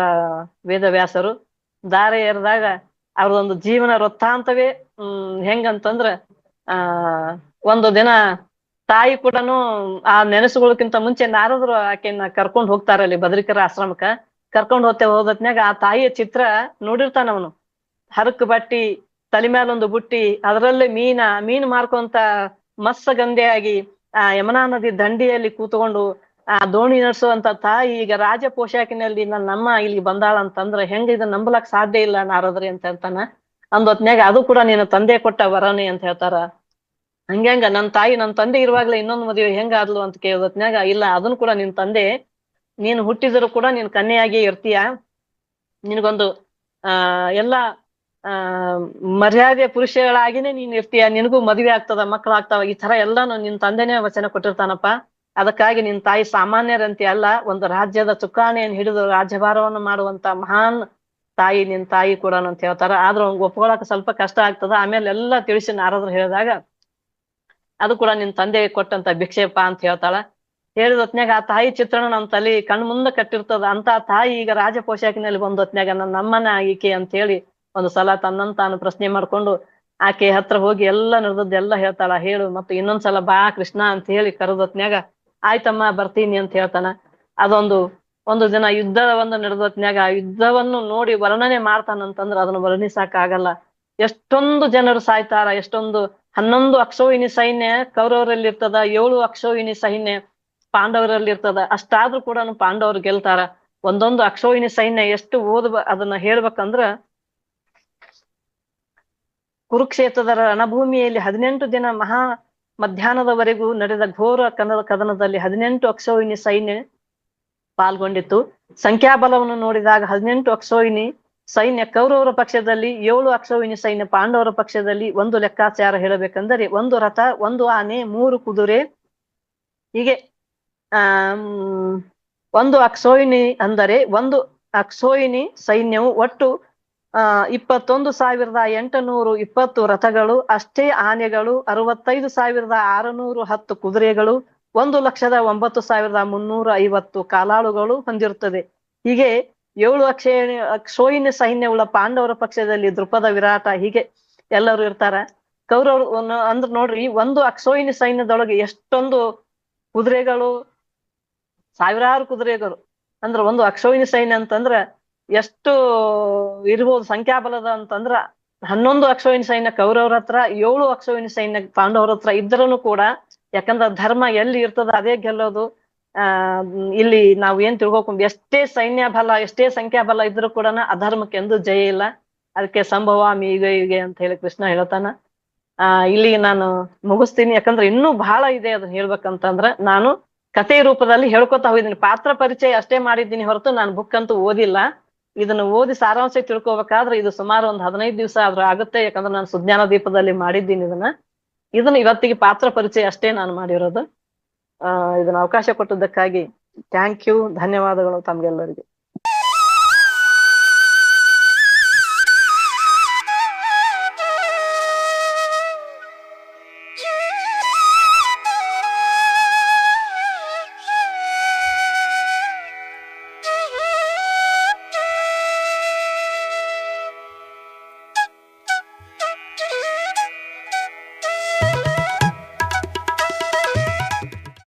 ವೇದವ್ಯಾಸರು. ಧಾರೆ ಎರೆದಾಗ ಅವ್ರದೊಂದು ಜೀವನ ವೃತ್ತಾಂತವೇ ಹೆಂಗಂತಂದ್ರ, ಒಂದು ದಿನ ತಾಯಿ ಕೂಡ ಆ ನೆನಸುಗಳಕ್ಕಿಂತ ಮುಂಚೆ ನಾರದರು ಆಕೆಯನ್ನ ಕರ್ಕೊಂಡ್ ಹೋಗ್ತಾರ ಅಲ್ಲಿ ಬದ್ರಿಕರ ಆಶ್ರಮಕ್ಕ. ಕರ್ಕೊಂಡ್ ಹೋದತ್ನ್ಯಾಗ ಆ ತಾಯಿಯ ಚಿತ್ರ ನೋಡಿರ್ತಾನ ಅವನು. ಹರಕ್ ಬಟ್ಟಿ, ತಲೆ ಮೇಲೊಂದು ಬುಟ್ಟಿ, ಅದರಲ್ಲಿ ಮೀನು ಮಾರ್ಕೊಂತ ಮತ್ಸ್ಯಗಂಧೆಯಾಗಿ ಆ ಯಮುನಾ ನದಿ ದಂಡಿಯಲ್ಲಿ ಕೂತ್ಕೊಂಡು ಆ ದೋಣಿ ನಡೆಸುವಂತ ತಾಯಿ ಈಗ ರಾಜ ಪೋಷಾಕಿನಲ್ಲಿ ನಮ್ಮ ಇಲ್ಲಿ ಬಂದಾಳ ಅಂತಂದ್ರ ಹೆಂಗ ಇದನ್ನ ನಂಬಲಕ್ ಸಾಧ್ಯ ಇಲ್ಲ ನಾರದ್ರಿ ಅಂತ ಹೇಳ್ತಾನ. ಅಂದೊತ್ನ್ಯಾಗ ಅದು ಕೂಡ ನೀನು ತಂದೆ ಕೊಟ್ಟ ವರನೇ ಅಂತ ಹೇಳ್ತಾರ. ಹಂಗ್ಯಾಂಗ ನನ್ನ ತಂದೆ ಇರುವಾಗ್ಲೇ ಇನ್ನೊಂದು ಮದುವೆ ಹೆಂಗಾದ್ಲು ಅಂತ ಕೇಳೋತ್ನ್ಯಾಗ, ಇಲ್ಲ ಅದನ್ನು ಕೂಡ ನಿನ್ ತಂದೆ, ನೀನು ಹುಟ್ಟಿದ್ರು ಕೂಡ ನೀನ್ ಕನ್ಯೆಯಾಗಿ ಇರ್ತೀಯ, ನಿನಗೊಂದು ಎಲ್ಲ ಮರ್ಯಾದೆ ಪುರುಷಗಳಾಗಿನೇ ನೀನ್ ಇರ್ತೀಯ, ನಿನಗೂ ಮದುವೆ ಆಗ್ತದ, ಮಕ್ಕಳಾಗ್ತಾವ, ಈ ತರ ಎಲ್ಲಾನು ನಿನ್ ತಂದೆನೇ ವಚನ ಕೊಟ್ಟಿರ್ತಾನಪ್ಪ. ಅದಕ್ಕಾಗಿ ನಿನ್ ತಾಯಿ ಸಾಮಾನ್ಯರಂತೆ ಅಲ್ಲ, ಒಂದು ರಾಜ್ಯದ ಚುಕ್ಕಾಣಿಯನ್ನು ಹಿಡಿದು ರಾಜ್ಯಭಾರವನ್ನು ಮಾಡುವಂತ ಮಹಾನ್ ತಾಯಿ ನಿನ್ ತಾಯಿ ಕೂಡ ಅಂತ ಹೇಳ್ತಾರ. ಆದ್ರೂ ಅವ್ನಿಗೆ ಒಪ್ಕೊಳಕ್ ಸ್ವಲ್ಪ ಕಷ್ಟ ಆಗ್ತದ. ಆಮೇಲೆ ಎಲ್ಲ ತಿಳಿಸಿ ನಾರದ್ರು ಹೇಳಿದಾಗ, ಅದು ಕೂಡ ನಿನ್ ತಂದೆ ಕೊಟ್ಟಂತ ಭಿಕ್ಷೆಪ್ಪ ಅಂತ ಹೇಳ್ತಾಳ. ಹೇಳಿದ ಹೊತ್ನ್ಯಾಗ ಆ ತಾಯಿ ಚಿತ್ರಣ ನಮ್ ತಲೆ ಕಣ್ ಮುಂದೆ ಕಟ್ಟಿರ್ತದ. ಅಂತ ತಾಯಿ ಈಗ ರಾಜ ಪೋಷಾಕಿನಲ್ಲಿ ಬಂದ ಹೊತ್ನ್ಯಾಗ ನನ್ನ ಅಮ್ಮನ ಈಕೆ ಅಂತ ಹೇಳಿ ಒಂದು ಸಲ ತನ್ನನ್ನು ತಾನು ಪ್ರಶ್ನೆ ಮಾಡ್ಕೊಂಡು ಆಕೆ ಹತ್ರ ಹೋಗಿ ಎಲ್ಲ ನಡೆದದ್ದೆಲ್ಲ ಹೇಳ್ತಾಳ. ಹೇಳು ಮತ್ತೆ ಇನ್ನೊಂದ್ಸಲ ಬಾ ಕೃಷ್ಣ ಅಂತ ಹೇಳಿ ಕರೆದೊತ್ನ್ಯಾಗ, ಆಯ್ತಮ್ಮ ಬರ್ತೀನಿ ಅಂತ ಹೇಳ್ತಾನ. ಒಂದು ದಿನ ಯುದ್ಧ ನಡೆದೊತ್ನ್ಯಾಗ ಆ ಯುದ್ಧವನ್ನು ನೋಡಿ ವರ್ಣನೆ ಮಾಡ್ತಾನಂತಂದ್ರ ಅದನ್ನು ವರ್ಣಿಸಾಕ ಆಗಲ್ಲ. ಎಷ್ಟೊಂದು ಜನರು ಸಾಯ್ತಾರ, 11 ಅಕ್ಷೋಹಿಣಿ ಸೈನ್ಯ ಕೌರವರಲ್ಲಿ ಇರ್ತದ, 7 ಅಕ್ಷೋಹಿಣಿ ಸೈನ್ಯ ಪಾಂಡವರಲ್ಲಿ ಇರ್ತದ. ಅಷ್ಟಾದ್ರೂ ಕೂಡ ಪಾಂಡವರು ಗೆಲ್ತಾರ. ಒಂದೊಂದು ಅಕ್ಷೋಹಿಣಿ ಸೈನ್ಯ ಎಷ್ಟು ಅದನ್ನ ಹೇಳ್ಬೇಕಂದ್ರ, ಕುರುಕ್ಷೇತ್ರದ ರಣಭೂಮಿಯಲ್ಲಿ 18 ದಿನ ಮಹಾ ಮಧ್ಯಾಹ್ನದವರೆಗೂ ನಡೆದ ಘೋರ ಕದನದಲ್ಲಿ 18 ಅಕ್ಷೋಹಿಣಿ ಸೈನ್ಯ ಪಾಲ್ಗೊಂಡಿತ್ತು. ಸಂಖ್ಯಾಬಲವನ್ನು ನೋಡಿದಾಗ 18 ಅಕ್ಷೋಹಿಣಿ ಸೈನ್ಯ ಕೌರವರ ಪಕ್ಷದಲ್ಲಿ, 7 ಅಕ್ಷೋಹಿಣಿ ಸೈನ್ಯ ಪಾಂಡವರ ಪಕ್ಷದಲ್ಲಿ. ಒಂದು ಲೆಕ್ಕಾಚಾರ ಹೇಳಬೇಕಂದರೆ 1 ರಥ, 1 ಆನೆ, 3 ಕುದುರೆ, ಹೀಗೆ 1 ಅಕ್ಷೋಹಿಣಿ ಅಂದರೆ 1 ಅಕ್ಷೋಹಿಣಿ ಸೈನ್ಯವು ಒಟ್ಟು 21,820 ರಥಗಳು, ಅಷ್ಟೇ ಆನೆಗಳು, 65,610 ಕುದುರೆಗಳು, 1,09,350 ಕಾಲಾಳುಗಳು ಹೊಂದಿರುತ್ತದೆ. ಹೀಗೆ 7 ಅಕ್ಷೋಹಿಣಿ ಸೈನ್ಯವುಳ್ಳ ಪಾಂಡವರ ಪಕ್ಷದಲ್ಲಿ ದೃಪದ, ವಿರಾಟ ಹೀಗೆ ಎಲ್ಲರೂ ಇರ್ತಾರ. ಕೌರವರು ಅಂದ್ರ ನೋಡ್ರಿ, ಒಂದು ಅಕ್ಷೋಹಿಣಿ ಸೈನ್ಯದೊಳಗೆ ಎಷ್ಟೊಂದು ಕುದುರೆಗಳು, ಸಾವಿರಾರು ಕುದುರೆಗಳು. ಅಂದ್ರ ಒಂದು ಅಕ್ಷೋಹಿಣಿ ಸೈನ್ಯ ಅಂತಂದ್ರ ಎಷ್ಟು ಇರ್ಬೋದು ಸಂಖ್ಯಾಬಲದ ಅಂತಂದ್ರ 11 ಅಕ್ಷೋಹಿಣಿ ಸೈನ್ಯ ಕೌರವ್ರ ಹತ್ರ, 7 ಅಕ್ಷೋಹಿಣಿ ಸೈನ್ಯ ಪಾಂಡವರ ಹತ್ರ ಇದ್ರನು ಕೂಡ, ಯಾಕಂದ್ರ ಧರ್ಮ ಎಲ್ಲಿ ಇರ್ತದ ಅದೇ ಗೆಲ್ಲೋದು. ಇಲ್ಲಿ ನಾವ್ ಏನ್ ತಿಳ್ಕೊಕೊಂಡ್, ಎಷ್ಟೇ ಸೈನ್ಯ ಬಲ, ಎಷ್ಟೇ ಸಂಖ್ಯಾಬಲ ಇದ್ರು ಕೂಡ ಅಧರ್ಮಕ್ಕೆ ಎಂದು ಜಯ ಇಲ್ಲ. ಅದಕ್ಕೆ ಸಂಭವಾಮಿ ಯುಗೆ ಯುಗೆ ಅಂತ ಹೇಳಿ ಕೃಷ್ಣ ಹೇಳ್ತಾನ. ಇಲ್ಲಿ ನಾನು ಮುಗಿಸ್ತೀನಿ, ಯಾಕಂದ್ರೆ ಇನ್ನೂ ಬಹಳ ಇದೆ ಅದನ್ನ ಹೇಳ್ಬೇಕಂತಂದ್ರ. ನಾನು ಕಥೆ ರೂಪದಲ್ಲಿ ಹೇಳ್ಕೊತಾ ಹೋಗಿದ್ದೀನಿ, ಪಾತ್ರ ಪರಿಚಯ ಅಷ್ಟೇ ಮಾಡಿದ್ದೀನಿ ಹೊರತು ನಾನು ಬುಕ್ ಅಂತೂ ಓದಿಲ್ಲ. ಇದನ್ನ ಓದಿ ಸಾರಾಂಶ ತಿಳ್ಕೊಬೇಕಾದ್ರೆ ಇದು ಸುಮಾರು ಒಂದು 15 ದಿವಸ ಆದ್ರೂ ಆಗುತ್ತೆ, ಯಾಕಂದ್ರೆ ನಾನು ಸುಜ್ಞಾನ ದೀಪದಲ್ಲಿ ಮಾಡಿದ್ದೀನಿ ಇದನ್ನ ಇವತ್ತಿಗೆ ಪಾತ್ರ ಪರಿಚಯ ಅಷ್ಟೇ ನಾನು ಮಾಡಿರೋದು. ಇದನ್ನ ಅವಕಾಶ ಕೊಟ್ಟದ್ದಕ್ಕಾಗಿ ಥ್ಯಾಂಕ್ ಯು, ಧನ್ಯವಾದಗಳು ತಮ್ಗೆಲ್ಲರಿಗೆ.